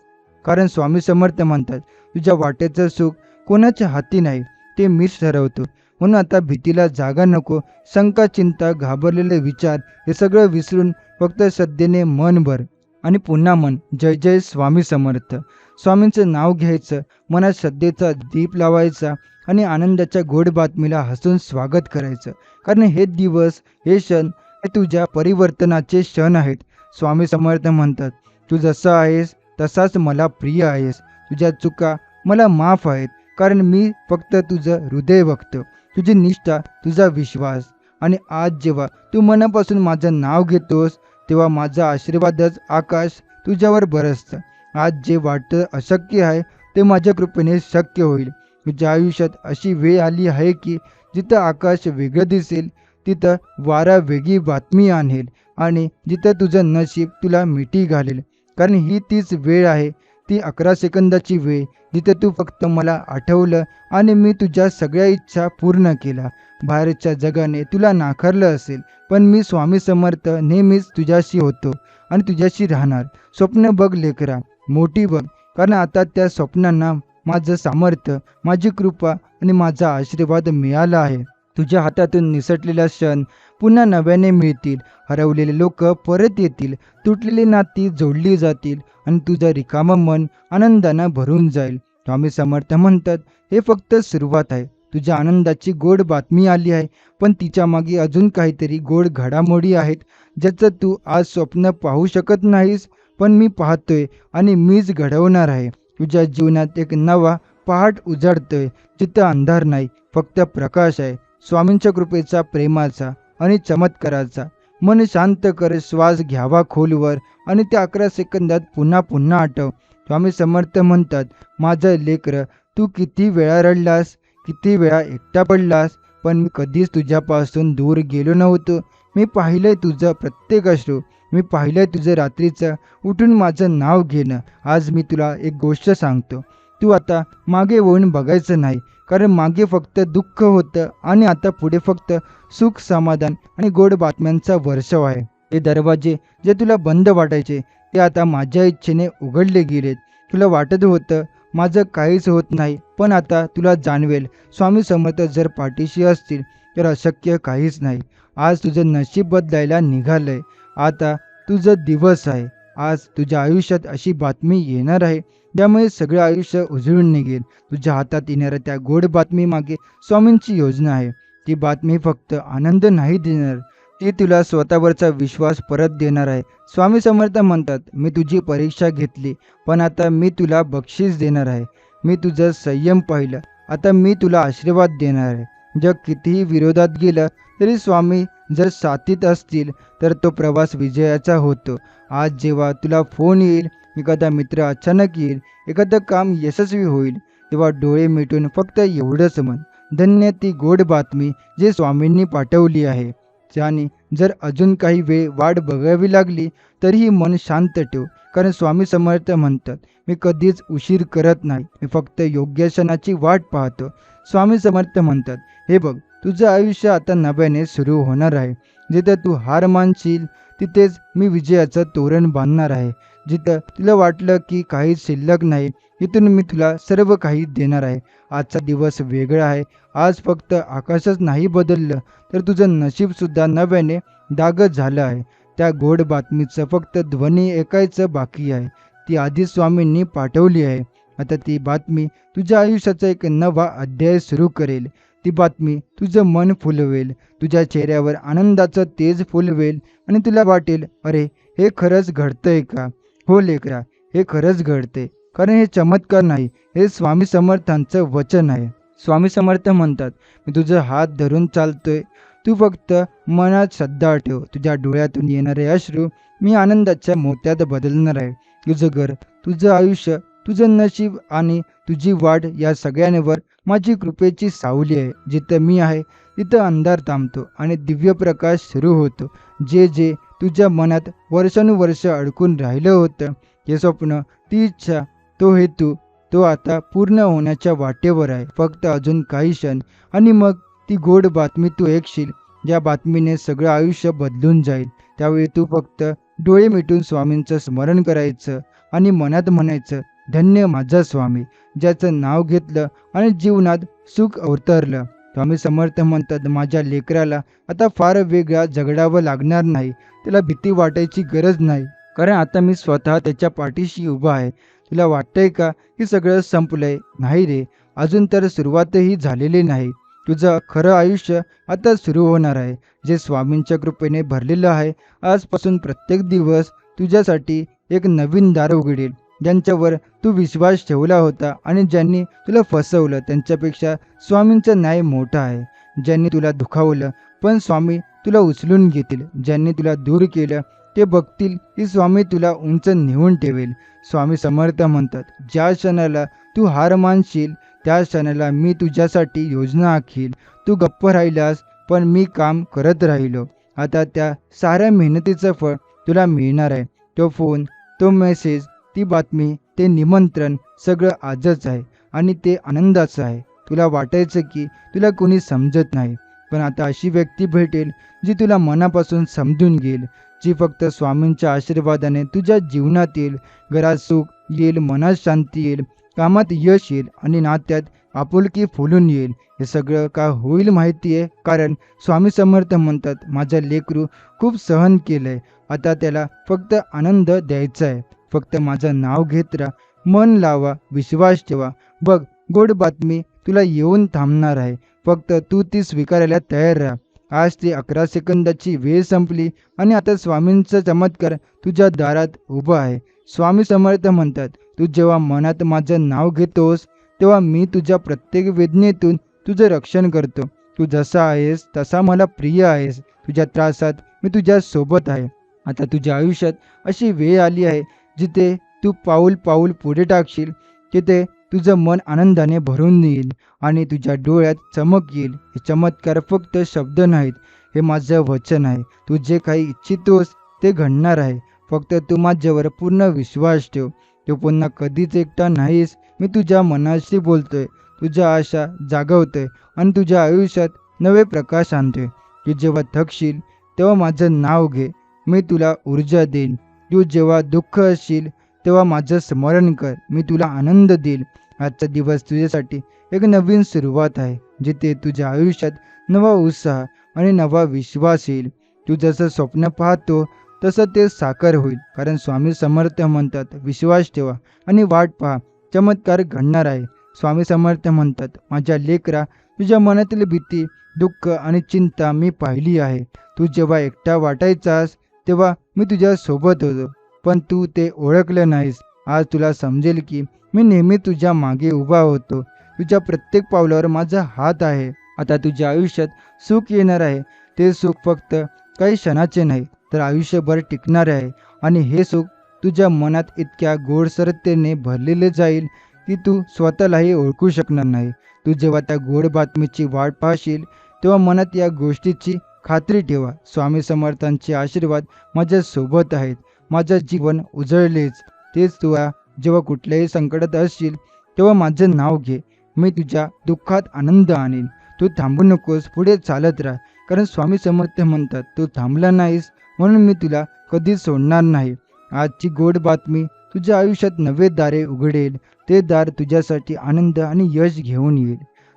कारण स्वामी समर्थ म्हणतात, तुझ्या वाटेचं सुख कोणाच्या हाती नाही, ते मीच ठरवतो. म्हणून आता भीतीला जागा नको. शंका, चिंता, घाबरलेले विचार हे सगळं विसरून फक्त श्रद्धेने मन भर आणि पुन्हा म्हण, जय जय स्वामी समर्थ. स्वामींचं नाव घ्यायचं, मनात श्रद्धेचा दीप लावायचा आणि आनंदाच्या गोड बातमीला हसून स्वागत करायचं. कारण हे दिवस, हे क्षण हे तुझ्या परिवर्तनाचे क्षण आहेत. स्वामी समर्थ म्हणतात, तू जसा आहेस तसाच मला प्रिय आहेस. तुझ्या चुका मला माफ आहेत, कारण मी फक्त तुझं हृदय बघतो, तुझी निष्ठा, तुझा विश्वास. आणि आज जेव्हा तू मनापासून माझं नाव घेतोस तेव्हा माझा आशीर्वादच आकाश तुझ्यावर बरसतं. आज जे वाटतं अशक्य आहे ते माझ्या कृपेने शक्य होईल. तुझ्या आयुष्यात अशी वेळ आली आहे की जिथं आकाश वेगळं दिसेल तिथं वारा वेगळी बातमी आणेल आणि जिथं तुझं नशीब तुला मिठी घालेल. कारण ही तीच वेळ आहे, ती 11 सेकंदाची वेळ, जिथे तू फक्त मला आठवलं आणि मी तुझ्या सगळ्या इच्छा पूर्ण केल्या. बाहेरच्या जगाने तुला नाकारलं असेल, पण मी स्वामी समर्थ नेहमीच तुझ्याशी होतो आणि तुझ्याशी राहणार. स्वप्न बघ लेकरा, मोठी बघ, कारण आता त्या स्वप्नांना माझं सामर्थ्य, माझी कृपा आणि माझा आशीर्वाद मिळाला आहे. तुझ्या हातातून निसटलेला क्षण पुन्हा नव्याने मिळतील, हरवलेले लोक परत येतील, तुटलेली नाती जोडली जातील आणि तुझं रिकामं मन आनंदानं भरून जाईल. स्वामी समर्थ म्हणतात, हे फक्त सुरुवात आहे. तुझ्या आनंदाची गोड बातमी आली आहे, पण तिच्या मागे अजून काहीतरी गोड घडामोडी आहेत, ज्याचं तू आज स्वप्न पाहू शकत नाहीस, पण मी पाहतोय आणि मीच घडवणार आहे. तुझ्या जीवनात एक नवा पहाट उजाडतोय, जिथं अंधार नाही, फक्त प्रकाश आहे. स्वामींच्या कृपेचा, प्रेमाचा आणि चमत्काराचा. मन शांत कर, श्वास घ्यावा खोलवर आणि त्या 11 सेकंदात पुन्हा पुन्हा आठव. स्वामी समर्थ म्हणतात, माझं लेकरं, तू किती वेळा रडलास, किती वेळा एकटा पडलास, पण मी कधीच तुझ्यापासून दूर गेलो नव्हतो. मी पाहिलंय तुझं प्रत्येक अश्रू, मी पाहिलंय तुझं रात्रीचं उठून माझं नाव घेणं. आज मी तुला एक गोष्ट सांगतो, तू आता मागे वळून बघायचं नाही, कारण मागे फक्त दुःख होतं आणि आता पुढे फक्त सुख, समाधान आणि गोड बातम्यांचा वर्षाव आहे. ते दरवाजे जे तुला बंद वाटायचे, ते आता माझ्या इच्छेने उघडले गेलेत. तुला वाटत होतं माझं काहीच होत नाही, पण आता तुला जाणवेल, स्वामी समर्थ जर पाठीशी असतील तर अशक्य काहीच नाही. आज तुझं नशीब बदलायला निघालंय. आता तुझं दिवस आहे. आज तुझ्या आयुष्यात अशी बातमी येणार आहे, त्यामुळे सगळं आयुष्य उजळून निघेल. तुझ्या हातात येणाऱ्या त्या गोड बातमी मागे स्वामींची योजना आहे. ती बातमी फक्त आनंद नाही देणार, ती तुला स्वतःवरचा विश्वास परत देणार आहे. स्वामी समर्थ म्हणतात, मी तुझी परीक्षा घेतली, पण आता मी तुला बक्षीस देणार आहे. मी तुझं संयम पाहिलं, आता मी तुला आशीर्वाद देणार आहे. जग कितीही विरोधात गेलं तरी स्वामी जर साथीत असतील तर तो प्रवास विजयाचा होतो. आज जेव्हा तुला फोन येईल, एखादा मित्र अचानक येईल, एखादं काम यशस्वी होईल, तेव्हा डोळे मिटून फक्त एवढंच म्हण, धन्य ती गोड बातमी जे स्वामींनी पाठवली आहे. आणि जर अजून काही वेळ वाट बघावी लागली तरीही मन शांत ठेव, कारण स्वामी समर्थ म्हणतात, मी कधीच उशीर करत नाही, मी फक्त योग्य क्षणाची वाट पाहतो. स्वामी समर्थ म्हणतात, हे बघ, तुझं आयुष्य आता नव्याने सुरू होणार आहे. जिथं तू हार मानशील तिथेच मी विजयाचं तोरण बांधणार आहे. जिथं तुला वाटलं की काहीच शिल्लक नाही, तिथून मी तुला सर्व काही देणार आहे. आजचा दिवस वेगळा आहे. आज फक्त आकाशच नाही बदललं, तर तुझं नशीबसुद्धा नव्याने डागत झालं आहे. त्या गोड बातमीचं फक्त ध्वनी ऐकायचं बाकी आहे. ती आधीच स्वामींनी पाठवली आहे. आता ती बातमी तुझ्या आयुष्याचा एक नवा अध्याय सुरू करेल. ती बातमी तुझं मन फुलवेल, तुझ्या चेहऱ्यावर आनंदाचं तेज फुलवेल आणि तुला वाटेल, अरे हे खरंच घडतंय का? हो लेकरा, हे खरंच घडते, कारण हे चमत्कार नाही, हे स्वामी समर्थांचं वचन आहे. स्वामी समर्थ म्हणतात, मी तुझं हात धरून चालतोय, तू फक्त मनात श्रद्धा ठेव. तुझ्या डोळ्यातून येणारे अश्रू मी आनंदाच्या मोत्यात बदलणार आहे. तुझं घर, तुझं आयुष्य, तुझं नशीब आणि तुझी वाट या सगळ्यांवर माझी कृपेची सावली आहे. जिथं मी आहे तिथं अंधार थांबतो आणि दिव्य प्रकाश सुरू होतो. जे जे तुझ्या मनात वर्षानुवर्ष अडकून राहिलं होतं, हे स्वप्न, ती इच्छा, तो हेतू, तो आता पूर्ण होण्याच्या वाटेवर आहे. फक्त अजून काही क्षण आणि मग ती गोड बातमी तू ऐकशील, ज्या बातमीने सगळं आयुष्य बदलून जाईल. त्यावेळी तू फक्त डोळे मिटून स्वामींचं स्मरण करायचं आणि मनात म्हणायचं, धन्य माझा स्वामी, ज्याचं नाव घेतलं आणि जीवनात सुख अवतरलं. स्वामी समर्थ म्हणतात, माझ्या लेकराला आता फार वेगळा झगडावं लागणार नाही. त्याला भीती वाटायची गरज नाही, कारण आता मी स्वतः त्याच्या पाठीशी उभा आहे. तुला वाटतंय का की सगळं संपलंय? नाही रे, अजून तर सुरुवातही झालेली नाही. तुझं खरं आयुष्य आता सुरू होणार आहे, जे स्वामींच्या कृपेने भरलेलं आहे. आजपासून प्रत्येक दिवस तुझ्यासाठी एक नवीन दार उघडेल. ज्यांच्यावर तू विश्वास ठेवला होता आणि ज्यांनी तुला फसवलं, त्यांच्यापेक्षा स्वामींचा न्याय मोठा आहे. ज्यांनी तुला दुखावलं, पण स्वामी तुला उचलून घेतील. ज्यांनी तुला दूर केलं, ते बघतील की स्वामी तुला उंच नेऊन ठेवेल. स्वामी समर्थ म्हणतात, ज्या क्षणाला तू हार मानशील, त्या क्षणाला मी तुझ्यासाठी योजना आखील. तू गप्प राहिलास, पण मी काम करत राहिलो. आता त्या साऱ्या मेहनतीचं फळ तुला मिळणार आहे. तो फोन, तो मेसेज, ती बातमी, ते निमंत्रण, सगळं आजच आहे आणि ते आनंदाचं आहे. तुला वाटायचं की तुला कोणी समजत नाही, पण आता अशी व्यक्ती भेटेल जी तुला मनापासून समजून घेईल, जी फक्त स्वामींच्या आशीर्वादाने तुझ्या जीवनात येईल. घरात सुख येईल, मनात शांती येईल कामात यश येईल आणि नात्यात आपुलकी फुलून येईल. हे सगळं का होईल माहिती आहे? कारण स्वामी समर्थ म्हणतात, माझा लेकरू खूप सहन केलंय, आता त्याला फक्त आनंद द्यायचा आहे. फक्त माझं नाव घेत राहा, मन लावा, विश्वास ठेवा. बघ, गोड बातमी तुला येऊन थांबणार आहे. फक्त तू ती स्वीकारायला तयार राहा. आज ती 11 सेकंदाची वेळ संपली आणि आता स्वामींचा चमत्कार तुझ्या दारात उभा आहे. स्वामी समर्थ म्हणतात, तू जेव्हा मनात माझं नाव घेतोस, तेव्हा मी तुझ्या प्रत्येक वेदनेतून तुझं रक्षण करतो. तू जसा आहेस तसा मला प्रिय आहेस. तुझ्या त्रासात मी तुझ्या सोबत आहे. आता तुझ्या आयुष्यात अशी वेळ आली आहे, जिथे तू पाऊल पाऊल पुढे टाकशील, तिथे तुझं मन आनंदाने भरून येईल आणि तुझ्या डोळ्यात चमक येईल. हे चमत्कार फक्त शब्द नाहीत, हे माझं वचन आहे. तू जे काही इच्छितोस ते घडणार आहे. फक्त तू माझ्यावर पूर्ण विश्वास ठेव. तू पुन्हा कधीच एकटा नाहीस. मी तुझ्या मनाशी बोलतोय, तुझ्या आशा जागवतोय आणि तुझ्या आयुष्यात नवे प्रकाश आणतोय. तू जेव्हा थकशील तेव्हा माझं नाव घे, मी तुला ऊर्जा देईन. तू जेव्हा दुःख असशील तेव्हा माझं स्मरण कर, मी तुला आनंद देईल. आजचा दिवस तुझ्यासाठी एक नवीन सुरुवात आहे, जिथे तुझ्या आयुष्यात नवा उत्साह आणि नवा विश्वास येईल. तू जसं स्वप्न पाहतो तसं ते साकार होईल. कारण स्वामी समर्थ म्हणतात, विश्वास ठेवा आणि वाट पहा, चमत्कार घडणार आहे. स्वामी समर्थ म्हणतात, माझ्या लेकरा, तुझ्या मनातील भीती, दुःख आणि चिंता मी पाहिली आहे. तू जेव्हा एकटा वाटायचास तेव्हा मी तुझ्या सोबत होतो, पण तू ते ओळखलं नाहीस. आज तुला समजेल की मी नेहमी तुझ्या मागे उभा होतो. तुझ्या प्रत्येक पावलावर माझा हात आहे. आता तुझ्या आयुष्यात सुख येणार आहे. ते सुख फक्त काही क्षणाचे नाही, तर आयुष्यभर टिकणारे आहे. आणि हे सुख तुझ्या मनात इतक्या गोडसरतेने भरलेले जाईल की तू स्वतःलाही ओळखू शकणार नाही. तू जेव्हा त्या गोड बातमीची वाट पाहशील तेव्हा मनात या गोष्टीची खात्री ठेवा, स्वामी समर्थांचे आशीर्वाद माझ्या सोबत आहेत. माझं जीवन उजळलेच. तेच तुला जेव्हा कुठल्याही संकटात असशील तेव्हा माझं नाव घे, मी तुझ्या दुःखात आनंद आणीन. तू थांबू नकोस, पुढे चालत राहा. कारण स्वामी समर्थ म्हणतात, तू थांबला नाहीस म्हणून मी तुला कधीच सोडणार नाही. आजची गोड बातमी तुझ्या आयुष्यात नवे दारे उघडेल. ते दार तुझ्यासाठी आनंद आणि यश घेऊन येईल.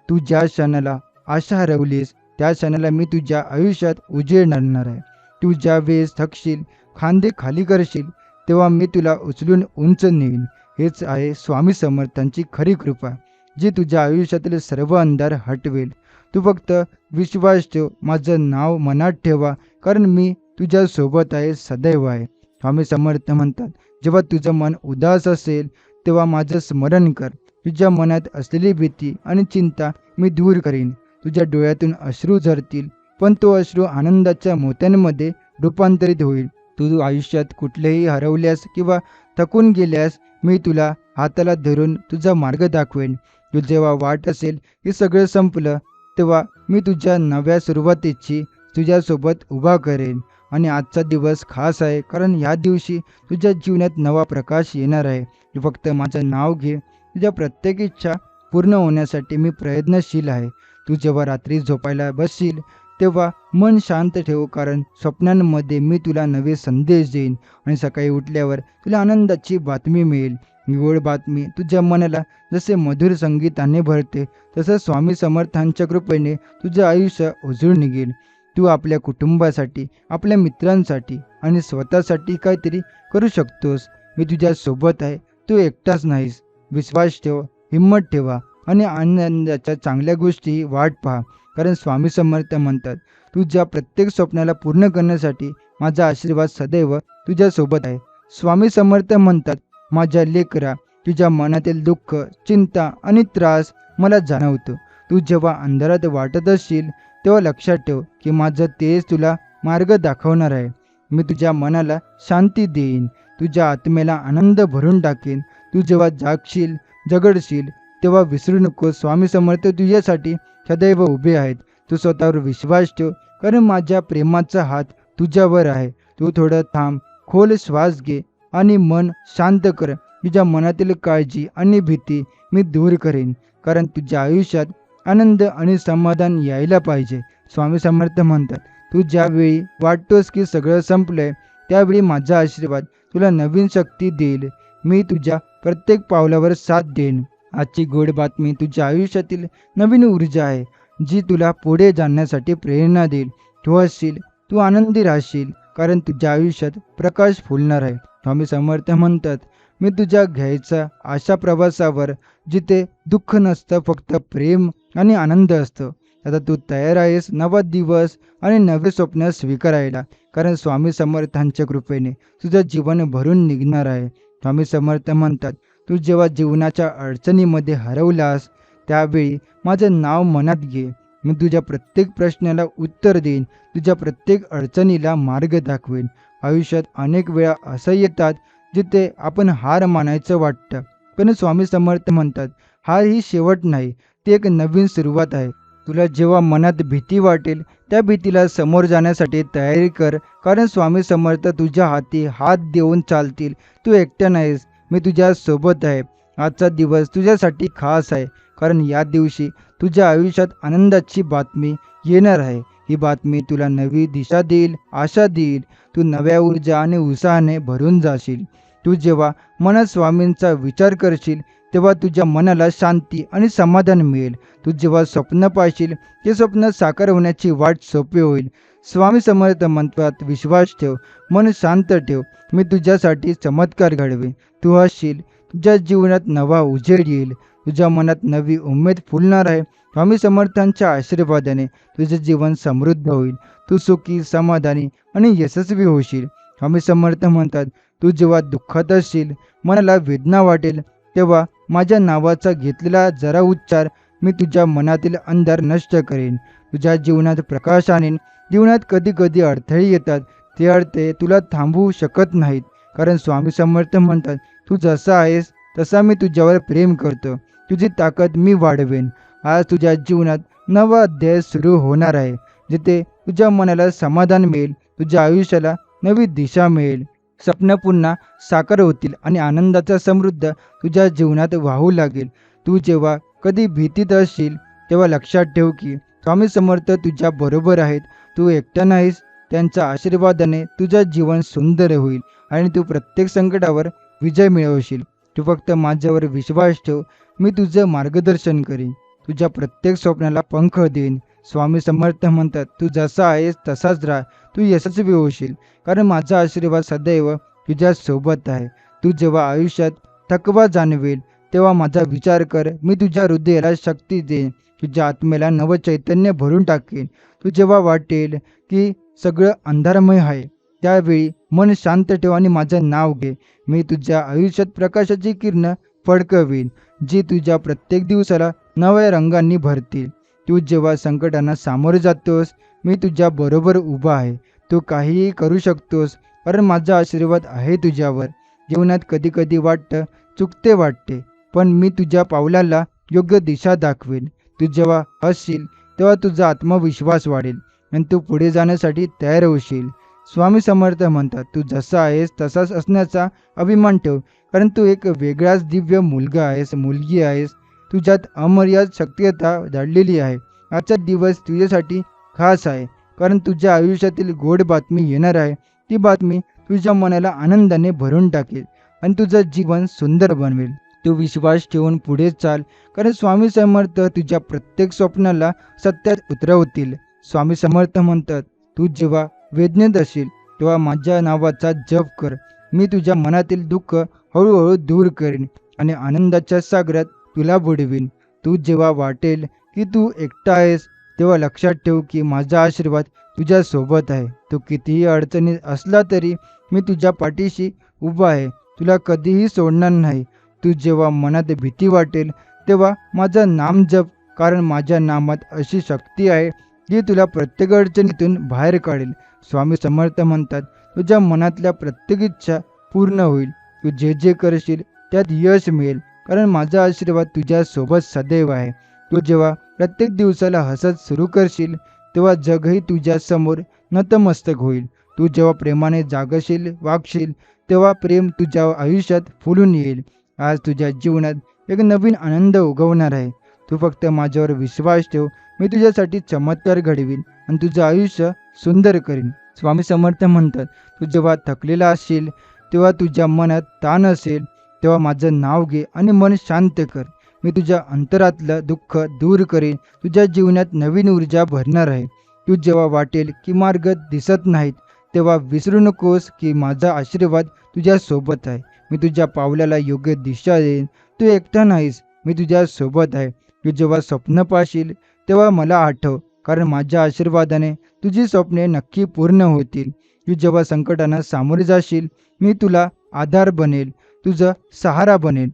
तू ज्या क्षणाला आशा हरवलीस त्या क्षणाला मी तुझ्या आयुष्यात उजेड आणणार आहे. तू ज्या वेळेस थकशील, खांदे खाली करशील, तेव्हा मी तुला उचलून उंच नेईन. हेच आहे स्वामी समर्थांची खरी कृपा, जी तुझ्या आयुष्यातील सर्व अंधार हटवेल. तू फक्त विश्वास ठेव, माझं नाव मनात ठेवा, कारण मी तुझ्या सोबत आहे, सदैव आहे. स्वामी समर्थ म्हणतात, जेव्हा तुझं मन उदास असेल तेव्हा माझं स्मरण कर. तुझ्या मनात असलेली भीती आणि चिंता मी दूर करीन. तुझ्या डोळ्यातून अश्रू झरतील, पण तो अश्रू आनंदाच्या मोत्यांमध्ये रूपांतरित होईल. तू आयुष्यात कुठलेही हरवल्यास किंवा थकून गेल्यास मी तुला हाताला धरून तुझा मार्ग दाखवेन. तू जेव्हा वाट असेल की सगळं संपलं, तेव्हा मी तुझ्या नव्या सुरुवातीची तुझ्यासोबत उभा करेन. आणि आजचा दिवस खास आहे, कारण ह्या दिवशी तुझ्या जीवनात नवा प्रकाश येणार आहे. तू फक्त माझं नाव घे, तुझ्या प्रत्येक इच्छा पूर्ण होण्यासाठी मी प्रयत्नशील आहे. तू जेव्हा रात्री झोपायला बसशील तेव्हा मन शांत ठेव, कारण स्वप्नांमध्ये मी तुला नवे संदेश देईन आणि सकाळी उठल्यावर तुला आनंदाची बातमी मिळेल. गोड बातमी तुझ्या मनाला जसे मधुर संगीताने भरते, तसं स्वामी समर्थांच्या कृपेने तुझं आयुष्य उजळून निघेल. तू आपल्या कुटुंबासाठी, आपल्या मित्रांसाठी आणि स्वतःसाठी काहीतरी करू शकतोस. मी तुझ्या सोबत आहे, तू एकटाच नाहीस. विश्वास ठेव, हिंमत ठेवा आणि आनंदाच्या चांगल्या गोष्टी वाट पहा. कारण स्वामी समर्थ म्हणतात, तुझ्या प्रत्येक स्वप्नाला पूर्ण करण्यासाठी माझा आशीर्वाद सदैव तुझ्या सोबत आहे. स्वामी समर्थ म्हणतात, माझ्या लेकरा, तुझ्या मनातील दुःख, चिंता आणि त्रास मला जाणवतो. तू जेव्हा अंधारात वाटत असशील तेव्हा लक्षात ठेव की माझं तेज तुला मार्ग दाखवणार आहे. मी तुझ्या मनाला शांती देईन, तुझ्या आत्मेला आनंद भरून टाकेन. तू जेव्हा जागशील, झगडशील, तेव्हा विसरू नको, स्वामी समर्थ तुझ्यासाठी सदैव उभे आहेत. तू स्वतःवर विश्वास ठेव, कारण माझ्या प्रेमाचा हात तुझ्यावर आहे. तू थोडं थांब, खोल श्वास घे आणि मन शांत कर. तुझ्या मनातील काळजी आणि भीती मी दूर करेन, कारण तुझ्या आयुष्यात आनंद आणि समाधान यायला पाहिजे. स्वामी समर्थ म्हणतात, तू ज्यावेळी वाटतोस की सगळं संपलंय, त्यावेळी माझा आशीर्वाद तुला नवीन शक्ती देईल. मी तुझ्या प्रत्येक पावलावर साथ देईन. आजची गोड बातमी तुझ्या आयुष्यातील नवीन ऊर्जा आहे, जी तुला पुढे जाण्यासाठी प्रेरणा देईल. तू हसशील, तू आनंदी राहशील, कारण तुझ्या आयुष्यात प्रकाश फुलणार आहे. स्वामी समर्थ म्हणतात, मी तुझ्या घ्यायचा अशा प्रवासावर जिथे दुःख नसतं, फक्त प्रेम आणि आनंद असतो. आता तू तयार आहेस नवा दिवस आणि नवे स्वप्न स्वीकारायला, कारण स्वामी समर्थांच्या कृपेने तुझं जीवन भरून निघणार आहे. स्वामी समर्थ म्हणतात, तू जेव्हा जीवनाच्या अडचणीमध्ये हरवलास, त्यावेळी माझं नाव मनात घे. मी तुझ्या प्रत्येक प्रश्नाला उत्तर देईन, तुझ्या प्रत्येक अडचणीला मार्ग दाखवेन. आयुष्यात अनेक वेळा असं येतात जिथे आपण हार मानायचं वाटतं, पण स्वामी समर्थ म्हणतात, हार ही शेवट नाही, ती एक नवीन सुरुवात आहे. तुला जेव्हा मनात भीती वाटेल, त्या भीतीला समोर जाण्यासाठी तयारी कर, कारण स्वामी समर्थ तुझ्या हाती हात देऊन चालतील. तू एकटा नाहीस, मी तुझ्या सोबत आहे. आजचा दिवस तुझ्यासाठी खास आहे, कारण या दिवशी तुझ्या आयुष्यात आनंदाची बातमी येणार आहे. ही बातमी तुला नवी दिशा देईल, आशा देईल. तू नव्या ऊर्जा आणि उत्साहाने भरून जाशील. तू जेव्हा मनात स्वामींचा विचार करशील, तेव्हा तुझ्या मनाला शांती आणि समाधान मिळेल. तू जेव्हा स्वप्न पाहशील, ते स्वप्न साकार होण्याची वाट सोपी होईल. स्वामी समर्थ म्हणतात, विश्वास ठेव, मन शांत ठेव, मी तुझ्यासाठी चमत्कार घडवे. तू हसशील, तुझ्या जीवनात नवा उजेड येईल, तुझ्या मनात नवी उमेद फुलणार आहे. स्वामी समर्थांच्या आशीर्वादाने तुझे जीवन समृद्ध होईल. तू सुखी, समाधानी आणि यशस्वी होशील. स्वामी समर्थ म्हणतात, तू जेव्हा दुःखात असशील, मनाला वेदना वाटेल, तेव्हा माझ्या नावाचा घेतलेला जरा उच्चार मी तुझ्या मनातील अंधार नष्ट करेन, तुझ्या जीवनात प्रकाश आणेन. जीवनात कधी कधी अडथळे येतात, ते अडथळे तुला थांबवू शकत नाहीत, कारण स्वामी समर्थ म्हणतात, तू जसा आहेस तसा मी तुझ्यावर प्रेम करतो, तुझी ताकद मी वाढवेन. आज तुझ्या जीवनात नवा अध्याय सुरू होणार आहे, जिथे तुझ्या मनाला समाधान मिळेल, तुझ्या आयुष्याला नवी दिशा मिळेल. स्वप्न पुन्हा साकार होतील आणि आनंदाचा समृद्ध तुझ्या जीवनात वाहू लागेल. तू जेव्हा कधी भीतीत असशील, तेव्हा लक्षात ठेव की स्वामी समर्थ तुझ्या बरोबर आहेत. तू एकटा नाहीस, त्यांच्या आशीर्वादाने तुझं जीवन सुंदर होईल आणि तू प्रत्येक संकटावर विजय मिळवशील. तू फक्त माझ्यावर विश्वास ठेव, मी तुझं मार्गदर्शन करीन, तुझ्या प्रत्येक स्वप्नाला पंख देईन. स्वामी समर्थ म्हणतात, तू जसा आहेस तसाच राहा, तू यशस्वी होशील, कारण माझा आशीर्वाद सदैव तुझ्या सोबत आहे. तू जेव्हा आयुष्यात थकवा जाणवेल, तेव्हा माझा विचार कर, मी तुझ्या हृदयाला शक्ती देईन, तुझ्या आत्मेला नवं चैतन्य भरून टाकेन. तू जेव्हा वाटेल की सगळं अंधारमय आहे, त्यावेळी मन शांत ठेव आणि माझं नाव घे. मी तुझ्या आयुष्यात प्रकाशाची किरण फडकवीन, जी तुझ्या प्रत्येक दिवसाला नव्या रंगांनी भरतील. तू जेव्हा संकटांना सामोरे जातोस, मी तुझ्या बरोबर उभा आहे. तू काहीही करू शकतोस, कारण माझा आशीर्वाद आहे तुझ्यावर. जीवनात कधी कधी वाटतं, चुकते वाटते, पण मी तुझ्या पावलाला योग्य दिशा दाखवेन. तू जेव्हा हसशील, तेव्हा तुझा आत्मविश्वास वाढेल आणि तू पुढे जाण्यासाठी तयार होशील. स्वामी समर्थ म्हणतात, तू जसा आहेस तसाच असण्याचा अभिमान ठेव, कारण तू एक वेगळाच दिव्य मुलगा आहेस, मुलगी आहेस. तुझ्यात अमर्याद शक्यता दडलेली आहे. आजचा दिवस तुझ्यासाठी खास आहे, कारण तुझ्या आयुष्यातील गोड बातमी येणार आहे. ती बातमी तुझ्या मनाला आनंदाने भरून टाकेल आणि तुझं जीवन सुंदर बनवेल. तू विश्वास ठेवून पुढे चाल, कारण स्वामी समर्थ तुझ्या प्रत्येक स्वप्नाला सत्यात उतरवतील. स्वामी समर्थ म्हणतात, तू जेव्हा वेदनेत असेल, तेव्हा माझ्या नावाचा जप कर, मी तुझ्या मनातील दुःख हळूहळू दूर करेन आणि आनंदाच्या सागरात तुला बुडवीन. तू जेव्हा वाटेल की तू एकटा आहेस, तेव्हा लक्षात ठेव की माझा आशीर्वाद तुझ्या सोबत आहे. तू कितीही अडचणीत असला तरी मी तुझ्या पाठीशी उभा आहे, तुला कधीही सोडणार नाही. तू जेव्हा मनात भीती वाटेल, तेव्हा माझं नाम जप, कारण माझ्या नामात अशी शक्ती आहे जी तुला प्रत्येक अडचणीतून बाहेर काढेल. स्वामी समर्थ म्हणतात, तुझ्या मनातल्या प्रत्येक इच्छा पूर्ण होईल. तू जे जे करशील त्यात यश मिळेल, कारण माझा आशीर्वाद तुझ्या सोबत सदैव आहे. तू जेव्हा प्रत्येक दिवसाला हसत सुरू करशील, तेव्हा जगही तुझ्या समोर नतमस्तक होईल. तू जेव्हा प्रेमाने जागशील, वागशील, तेव्हा प्रेम तुझ्या आयुष्यात फुलून येईल. आज तुझ्या जीवनात एक नवीन आनंद उगवणार आहे. तू फक्त माझ्यावर विश्वास ठेव, मी तुझ्यासाठी चमत्कार घडवीन आणि तुझं आयुष्य सुंदर करीन. स्वामी समर्थ म्हणतात, तू जेव्हा थकलेला असशील, तेव्हा तुझ्या मनात ताण असेल, तेव्हा माझं नाव घे आणि मन शांत कर, मी तुझ्या अंतरातलं दुःख दूर करेन, तुझ्या जीवनात नवीन ऊर्जा भरणार आहे. तू जेव्हा वाटेल की मार्ग दिसत नाहीत, तेव्हा विसरू नकोस की माझा आशीर्वाद तुझ्या सोबत आहे. मी तुझ्या पावलाला योग्य दिशा देईन. तू एकटा नाहीस, मी तुझ्या सोबत आहे. तू जेव्हा स्वप्न पाहशील तेव्हा मला आठव, कारण माझ्या आशीर्वादाने तुझी स्वप्ने नक्की पूर्ण होतील. तू जेव्हा संकटांना सामोरे जाशील, मी तुला आधार बनेल, तुझं सहारा बनेल.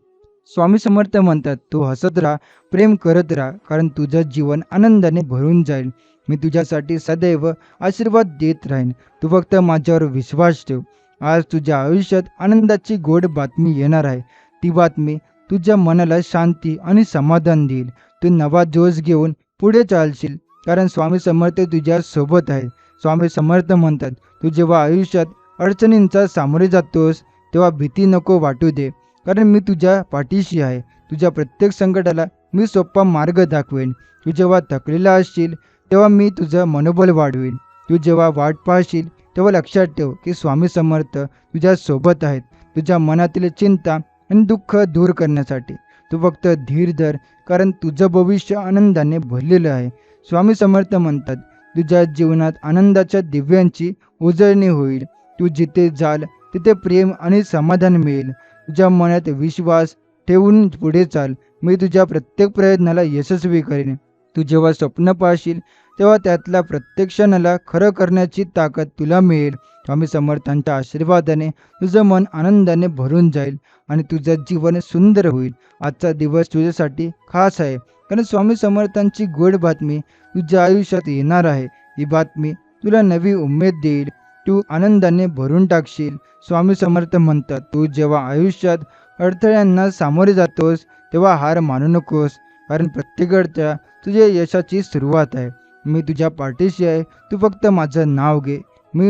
स्वामी समर्थ म्हणतात, तू हसत राहा, प्रेम करत राहा, कारण तुझं जीवन आनंदाने भरून जाईल. मी तुझ्यासाठी सदैव आशीर्वाद देत राहीन. तू फक्त माझ्यावर विश्वास ठेव. आज तुझ्या आयुष्यात आनंदाची गोड बातमी येणार आहे. ती बातमी तुझ्या मनाला शांती आणि समाधान देईल. तू नवा जोश घेऊन पुढे चालशील, कारण स्वामी समर्थ तुझ्या सोबत आहे. स्वामी समर्थ म्हणतात, तू जेव्हा आयुष्यात अडचणींचा सामोरे जातोस तेव्हा भीती नको वाटू दे, कारण मी तुझ्या पाठीशी आहे. तुझ्या प्रत्येक संकटाला मी सोपा मार्ग दाखवेन. तू जेव्हा थकलेला असशील तेव्हा मी तुझं मनोबल वाढवेन. तू जेव्हा वाट पाहशील तेव्हा लक्षात ठेव की स्वामी समर्थ तुझ्या सोबत आहेत, तुझ्या मनातील चिंता आणि दुःख दूर करण्यासाठी. तू फक्त धीर धर, कारण तुझं भविष्य आनंदाने भरलेलं आहे. स्वामी समर्थ म्हणतात, तुझ्या जीवनात आनंदाच्या दिव्यांची उजळणी होईल. तू जिथे जाल तिथे प्रेम आणि समाधान मिळेल. तुझ्या मनात विश्वास ठेवून पुढे चाल. मी तुझ्या प्रत्येक प्रयत्नाला यशस्वी करेन. तू जेव्हा स्वप्न पाहशील तेव्हा त्यातल्या प्रत्येक क्षणाला खरं करण्याची ताकद तुला मिळेल. स्वामी समर्थांच्या आशीर्वादाने तुझं मन आनंदाने भरून जाईल आणि तुझं जीवन सुंदर होईल. आजचा दिवस तुझ्यासाठी खास आहे, कारण स्वामी समर्थांची गोड बातमी तुझ्या आयुष्यात येणार आहे. ही बातमी तुला नवी उमेद देईल. तू आनंदाने भरून टाकशील. स्वामी समर्थ म्हणतात, तू जेव्हा आयुष्यात अडथळ्यांना सामोरे जातोस तेव्हा हार मानू नकोस, कारण प्रत्येक अडथळा तुझ्या यशाची सुरुवात आहे. मी तुझ्या पाठीशी आहे. तू फक्त माझं नाव घे. मी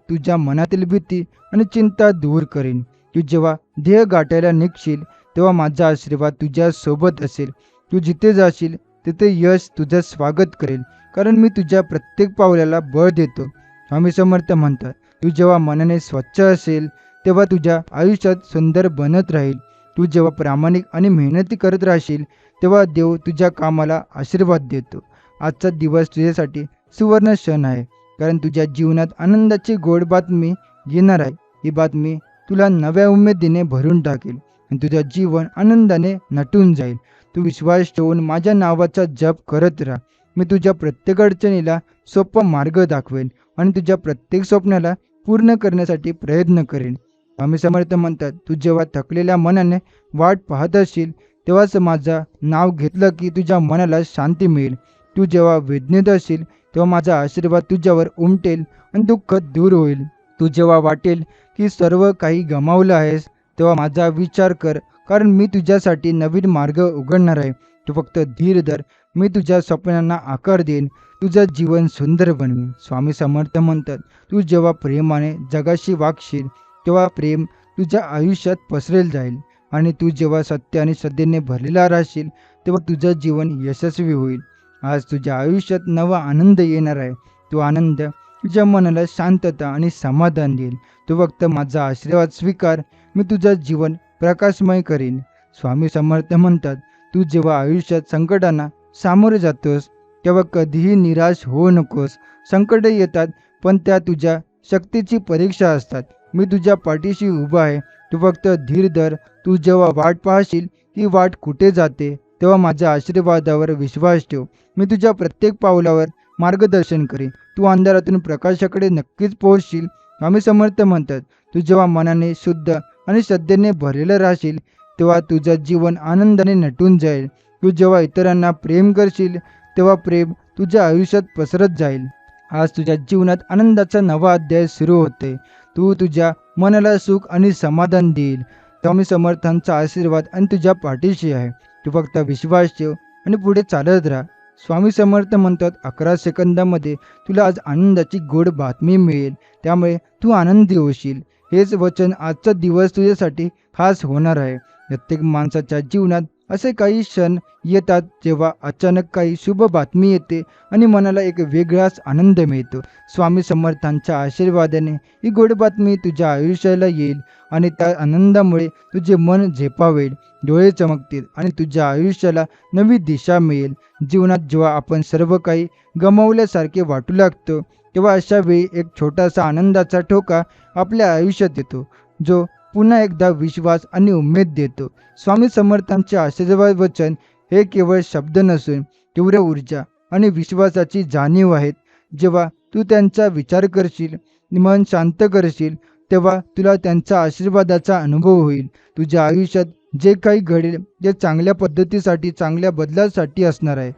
तुझ्या मनातील भीती आणि चिंता दूर करेन. तू जेव्हा ध्येय गाठायला निघशील तेव्हा माझा आशीर्वाद तुझ्या सोबत असेल. तू जिथे जाशील तिथे यश तुझं स्वागत करेल, कारण मी तुझ्या प्रत्येक पावलाला बळ देतो. स्वामी समर्थ म्हणतात, तू जेव्हा मनाने स्वच्छ असेल तेव्हा तुझ्या आयुष्यात सुंदर बनत राहील. तू जेव्हा प्रामाणिक आणि मेहनती करत राहशील तेव्हा देव तुझ्या कामाला आशीर्वाद देतो. आजचा दिवस तुझ्यासाठी सुवर्ण क्षण आहे, कारण तुझ्या जीवनात आनंदाची गोड बातमी येणार आहे. ही बातमी तुला नव्या उमेदीने भरून टाकेल आणि तुझं जीवन आनंदाने नटून जाईल. तू विश्वास ठेवून माझ्या नावाचा जप करत राहा. मी तुझ्या प्रत्येक अडचणीला सोपा मार्ग दाखवेन आणि तुझ्या प्रत्येक स्वप्नाला पूर्ण करण्यासाठी प्रयत्न करेन. स्वामी समर्थ म्हणतात, तू जेव्हा थकलेल्या मनाने वाट पाहत असशील तेव्हाच माझं नाव घेतलं की तुझ्या मनाला शांती मिळेल. तू जेव्हा वेदनेत असशील तेव्हा माझा आशीर्वाद तुझ्यावर उमटेल आणि दुःख दूर होईल. तू जेव्हा वाटेल की सर्व काही गमावलं आहेस तेव्हा माझा विचार कर, कारण मी तुझ्यासाठी नवीन मार्ग उघडणार आहे. तू फक्त धीर धर. मी तुझ्या स्वप्नांना आकार देईन. तुझं जीवन सुंदर बनवेन. स्वामी समर्थ म्हणतात, तू जेव्हा प्रेमाने जगाशी वागशील तेव्हा प्रेम तुझ्या आयुष्यात पसरेल जाईल आणि तू जेव्हा सत्य आणि श्रद्धेने भरलेला राहशील तेव्हा तुझं जीवन यशस्वी होईल. आज तुझ्या आयुष्यात नवा आनंद येणार आहे. तो आनंद तुझ्या मनाला शांतता आणि समाधान देईल. तू फक्त माझा आशीर्वाद स्वीकार. मी तुझं जीवन प्रकाशमय करीन. स्वामी समर्थ म्हणतात, तू जेव्हा आयुष्यात संकटांना सामोरे जातोस तेव्हा कधीही निराश होऊ नकोस. संकट येतात, पण त्या तुझ्या शक्तीची परीक्षा असतात. मी तुझ्या पाठीशी उभा आहे. तू फक्त धीर धर. तू जेव्हा वाट पाहशील ही वाट कुठे जाते तेव्हा माझ्या आशीर्वादावर विश्वास ठेव. मी तुझ्या प्रत्येक पावलावर मार्गदर्शन करेन. तू अंधारातून प्रकाशाकडे नक्कीच पोहोचशील. स्वामी समर्थ म्हणतात, तू जेव्हा मनाने शुद्ध आणि श्रद्धेने भरलेलं राहशील तेव्हा तुझं जीवन आनंदाने नटून जाईल. तू जेव्हा इतरांना प्रेम करशील तेव्हा प्रेम तुझ्या आयुष्यात पसरत जाईल. आज तुझ्या जीवनात आनंदाचा नवा अध्याय सुरू होते. तू तुझ्या मनाला सुख आणि समाधान देईल. स्वामी समर्थांचा आशीर्वाद आणि तुझ्या पाठीशी आहे. तू फक्त विश्वास ठेव आणि पुढे चालत राहा. स्वामी समर्थ म्हणतात, 11 सेकंदामध्ये तुला आज आनंदाची गोड बातमी मिळेल, त्यामुळे तू आनंदी होशील. हेच वचन आजचा दिवस तुझ्यासाठी खास होणार आहे. प्रत्येक माणसाच्या जीवनात असे काही क्षण येतात जेव्हा अचानक काही शुभ बातमी येते आणि मनाला एक वेगळाच आनंद मिळतो. स्वामी समर्थांच्या आशीर्वादाने ही गोड बातमी तुझ्या आयुष्याला येईल आणि त्या आनंदामुळे तुझे मन झेपावेल, डोळे चमकतील आणि तुझ्या आयुष्याला नवी दिशा मिळेल. जीवनात जेव्हा आपण सर्व काही गमावल्यासारखे वाटू लागतो, तेव्हा अशा वेळी एक छोटासा आनंदाचा ठोका आपल्या आयुष्यात येतो, जो पुन्हा एकदा विश्वास आणि उमेद देतो. स्वामी समर्थांचे आशीर्वाद वचन हे केवळ शब्द नसून तीव्र ऊर्जा आणि विश्वासाची जाणीव आहेत. जेव्हा तू त्यांचा विचार करशील, मन शांत करशील, तेव्हा तुला त्यांचा आशीर्वादाचा अनुभव होईल. तुझ्या आयुष्यात जे काही घडेल ते चांगल्या पद्धतीसाठी, चांगल्या बदलासाठी असणार आहे.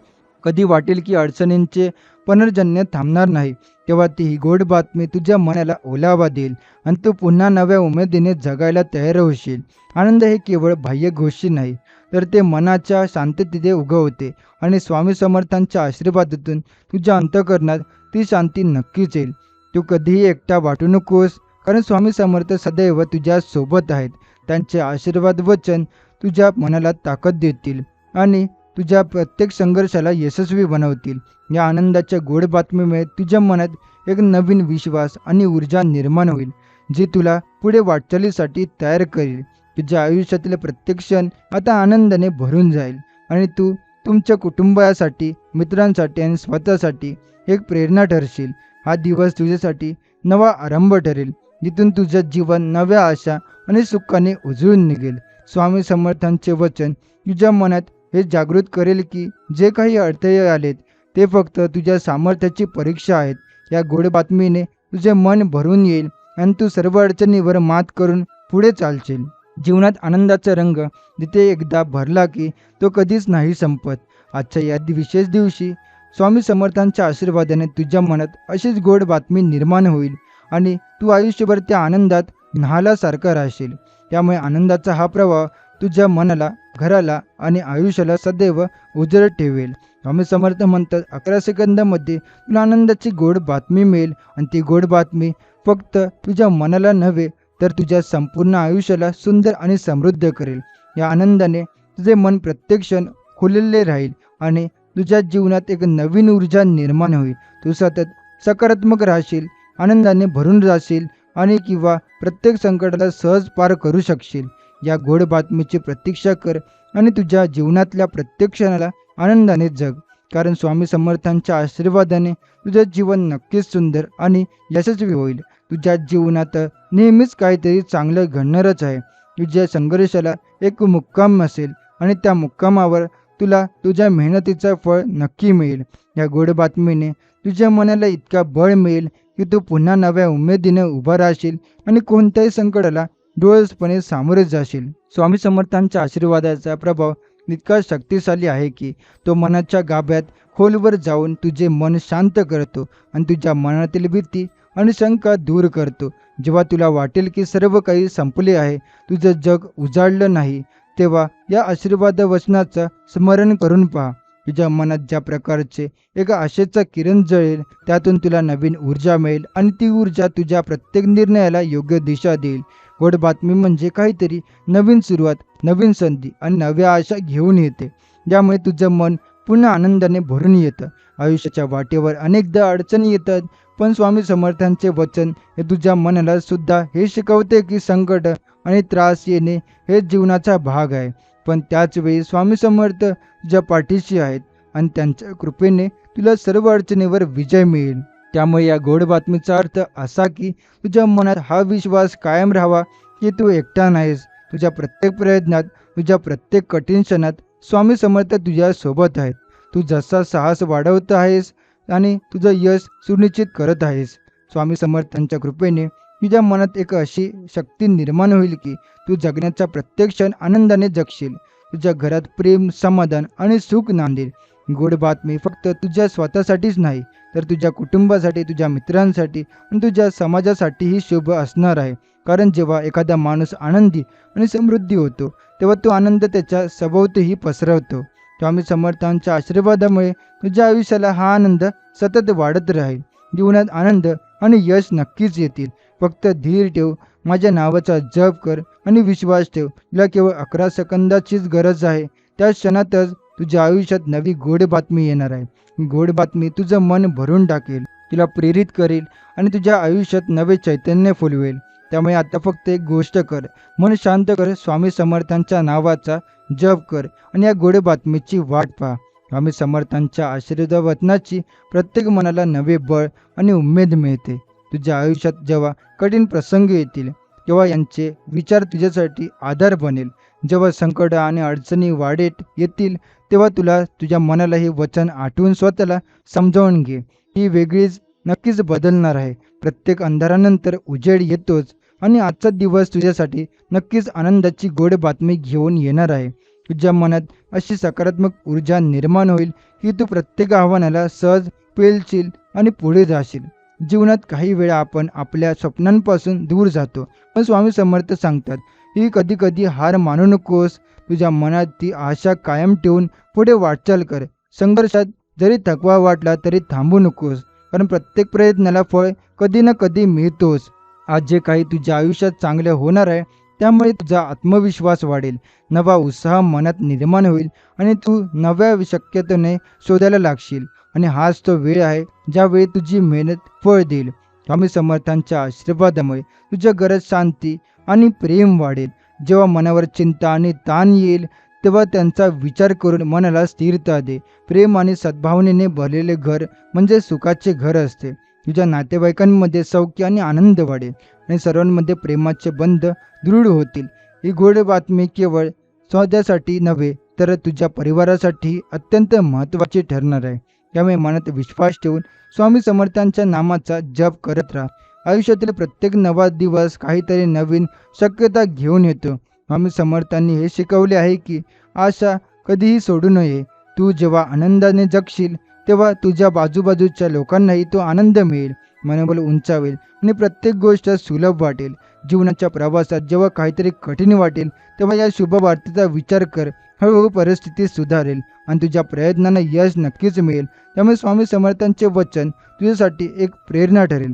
कधी वाटेल की अडचणींचे पुनर्जन्य थांबणार नाही, तेव्हा ती ही गोड बातमी तुझ्या मनाला ओलावा देईल आणि तू पुन्हा नव्या उमेदीने जगायला तयार होशील. आनंद हे केवळ बाह्य गोष्टी नाही, तर ते मनाच्या शांततेत उगवते आणि स्वामी समर्थांच्या आशीर्वादातून तुझ्या अंतःकरणात ती शांती नक्कीच येईल. तू कधीही एकटा वाटू नकोस, कारण स्वामी समर्थ सदैव तुझ्या सोबत आहेत. त्यांचे आशीर्वाद वचन तुझ्या मनाला ताकद देतील आणि तुझ्या प्रत्येक संघर्षाला यशस्वी बनवतील. या आनंदाच्या गोड बातमीमुळे तुझ्या मनात एक नवीन विश्वास आणि ऊर्जा निर्माण होईल, जी तुला पुढे वाटचालीसाठी तयार करेल. तुझ्या आयुष्यातील प्रत्येक क्षण आता आनंदाने भरून जाईल आणि तू तुमच्या कुटुंबासाठी, मित्रांसाठी आणि स्वतःसाठी एक प्रेरणा ठरशील. हा दिवस तुझ्यासाठी नवा आरंभ ठरेल, जिथून तुझं जीवन नव्या आशा आणि सुखाने उजळून निघेल. स्वामी समर्थांचे वचन तुझ्या मनात हे जागृत करेल की जे काही अडथळे आलेत ते फक्त तुझ्या सामर्थ्याची परीक्षा आहेत. या गोड बातमीने तुझे मन भरून येईल आणि तू सर्व अडचणीवर मात करून पुढे चालशील. जीवनात आनंदाचा रंग जिथे एकदा भरला की तो कधीच नाही संपत. आजच्या या विशेष दिवशी स्वामी समर्थांच्या आशीर्वादाने तुझ्या मनात अशीच गोड बातमी निर्माण होईल आणि तू आयुष्यभर त्या आनंदात न्हाल्यासारखा राहशील. त्यामुळे आनंदाचा हा प्रवाह तुझ्या मनाला, घराला आणि आयुष्याला सदैव उजळत ठेवेल. स्वामी समर्थ म्हणतात, 11 सेकंदामध्ये तुला आनंदाची गोड बातमी मिळेल आणि ती गोड बातमी फक्त तुझ्या मनाला नव्हे तर तुझ्या संपूर्ण आयुष्याला सुंदर आणि समृद्ध करेल. या आनंदाने तुझे मन प्रत्येक क्षण खुललेले राहील आणि तुझ्या जीवनात एक नवीन ऊर्जा निर्माण होईल. तू सतत सकारात्मक राहशील, आनंदाने भरून जाशील आणि किंवा प्रत्येक संकटाला सहज पार करू शकशील. या गोड बातमीची प्रतीक्षा कर आणि तुझ्या जीवनातल्या प्रत्येक क्षणाला आनंदाने जग, कारण स्वामी समर्थांच्या आशीर्वादाने तुझं जीवन नक्कीच सुंदर आणि यशस्वी होईल. तुझ्या जीवनात नेहमीच काहीतरी चांगलं घडणारच आहे. तुझ्या संघर्षाला एक मुक्काम असेल आणि त्या मुक्कामावर तुला तुझ्या मेहनतीचं फळ नक्की मिळेल. या गोड बातमीने तुझ्या मनाला इतका बळ मिळेल की तू पुन्हा नव्या उमेदीने उभा राहशील आणि कोणत्याही संकटाला डोळसपणे सामोरे जाशील. स्वामी समर्थांच्या आशीर्वादाचा प्रभाव इतका शक्तिशाली आहे की तो मनाच्या गाभ्यात खोलवर जाऊन तुझे मन शांत करतो आणि तुझ्या मनातील भीती आणि शंका दूर करतो. जेव्हा तुला वाटेल की सर्व काही संपले आहे, तुझं जग उजाडलं नाही, तेव्हा या आशीर्वाद वचनाचं स्मरण करून पहा. तुझ्या मनात ज्या प्रकारचे एक आशेचा किरण जळेल, त्यातून तुला नवीन ऊर्जा मिळेल आणि ती ऊर्जा तुझ्या प्रत्येक निर्णयाला योग्य दिशा देईल. गोड बातमी म्हणजे काहीतरी नवीन सुरुवात, नवीन संधी आणि नव्या आशा घेऊन येते, ज्यामुळे तुझं मन पुन्हा आनंदाने भरून येतं. आयुष्याच्या वाटेवर अनेकदा अडचणी येतात, पण स्वामी समर्थांचे वचन हे तुझ्या मनाला सुद्धा हे शिकवते की संकट आणि त्रास येणे हे जीवनाचा भाग आहे. पण त्याच वेळी स्वामी समर्थ तुझ्या पाठीशी आहेत आणि त्यांच्या कृपेने तुला सर्व अडचणीवर विजय मिळेल. त्यामुळे या गोड बातमीचा अर्थ असा की तुझ्या मनात हा विश्वास कायम राहावा की तू एकटा नाहीस. तुझ्या प्रत्येक प्रयत्नात, तुझ्या प्रत्येक कठीण क्षणात स्वामी समर्थ तुझ्या सोबत आहेत. तू जसा साहस वाढवत आहेस आणि तुझं यश सुनिश्चित करत आहेस, स्वामी समर्थांच्या कृपेने तुझ्या मनात एक अशी शक्ती निर्माण होईल की तू जगण्याचा प्रत्येक क्षण आनंदाने जगशील. तुझ्या घरात प्रेम, समाधान आणि सुख नांदेल. गोड बातमी फक्त तुझ्या स्वतःसाठीच नाही, तर तुझ्या कुटुंबासाठी, तुझ्या मित्रांसाठी आणि तुझ्या समाजासाठीही शुभ असणार आहे. कारण जेव्हा एखादा माणूस आनंदी आणि समृद्धी होतो, तेव्हा तो आनंद त्याच्या सभोवतीही पसरवतो. स्वामी समर्थांच्या आशीर्वादामुळे तुझ्या आयुष्याला हा आनंद सतत वाढत राहील. जीवनात आनंद आणि यश नक्कीच येतील. फक्त धीर ठेव, माझ्या नावाचा जप कर आणि विश्वास ठेव. तुला केवळ 11 सेकंदाचीच गरज आहे. त्या क्षणातच तुझ्या आयुष्यात नवी गोड बातमी येणार आहे. ही गोड बातमी तुझं मन भरून टाकेल, तुला प्रेरित करेल आणि तुझ्या आयुष्यात नवे चैतन्य फुलवेल. त्यामुळे आता फक्त एक गोष्ट कर, मन शांत कर, स्वामी समर्थांच्या नावाचा जप कर आणि या गोड बातमीची वाट पहा. स्वामी समर्थांच्या आशीर्वाद वचनाची प्रत्येक मनाला नवे बळ आणि उमेद मिळते. तुझ्या आयुष्यात जेव्हा कठीण प्रसंग येतील तेव्हा यांचे विचार तुझ्यासाठी आधार बनेल. जेव्हा संकट आणि अडचणी वाढत येतील तेव्हा तुला तुझ्या मनाला हे वचन आठवून स्वतःला समजावून घे, ही वेगळीच नक्कीच बदलणार आहे. प्रत्येक अंधारानंतर उजेड येतोच आणि आजचा दिवस तुझ्यासाठी नक्कीच आनंदाची गोड बातमी घेऊन येणार आहे. तुझ्या मनात अशी सकारात्मक ऊर्जा निर्माण होईल की तू प्रत्येक आव्हानाला सहज पेलशील आणि पुढे जाशील. जीवनात काही वेळा आपण आपल्या स्वप्नांपासून दूर जातो, पण स्वामी समर्थ सांगतात ही कधी कधी हार मानू नकोस. तुझ्या मनात ती आशा कायम ठेवून पुढे वाटचाल कर. संघर्षात जरी थकवा वाटला तरी थांबू नकोस, कारण प्रत्येक प्रयत्नाला फळ कधी ना कधी मिळतोच. आज जे काही तुझ्या आयुष्यात चांगले होणार आहे त्यामुळे तुझा आत्मविश्वास वाढेल, नवा उत्साह मनात निर्माण होईल आणि तू नव्या शक्यतेने शोधायला लागशील. आणि हाच तो वेळ आहे ज्यावेळी तुझी मेहनत फळ देईल. स्वामी समर्थांच्या आशीर्वादामुळे तुझ्या घरात शांती आणि प्रेम वाढेल. जेव्हा मनावर चिंता आणि ताण येईल तेव्हा त्यांचा विचार करून मनाला स्थिरता दे. प्रेम आणि सद्भावनेने भरलेले घर म्हणजे सुखाचे घर असते. तुझ्या नातेवाईकांमध्ये सौख्य आणि आनंद वाढेल आणि सर्वांमध्ये प्रेमाचे बंध दृढ होतील. ही गोड बातमी केवळ स्वतःसाठी नव्हे तर तुझ्या परिवारासाठी अत्यंत महत्त्वाची ठरणार आहे. त्यामुळे मनात विश्वास ठेवून स्वामी समर्थांच्या नामाचा जप करत राहा. आयुष्यातील प्रत्येक नवा दिवस काहीतरी नवीन शक्यता घेऊन येतो. स्वामी समर्थांनी हे शिकवले आहे की आशा कधीही सोडू नये. तू जेव्हा आनंदाने जगशील तेव्हा तुझ्या बाजूबाजूच्या लोकांनाही तो आनंद मिळेल, मनोबल उंचावेल आणि प्रत्येक गोष्ट सुलभ वाटेल. जीवनाच्या प्रवासात जेव्हा काहीतरी कठीण वाटेल तेव्हा या शुभ वार्तेचा विचार कर. हळूहळू परिस्थिती सुधारेल आणि तुझ्या प्रयत्नांना यश नक्कीच मिळेल. त्यामुळे स्वामी समर्थांचे वचन तुझ्यासाठी एक प्रेरणा ठरेल.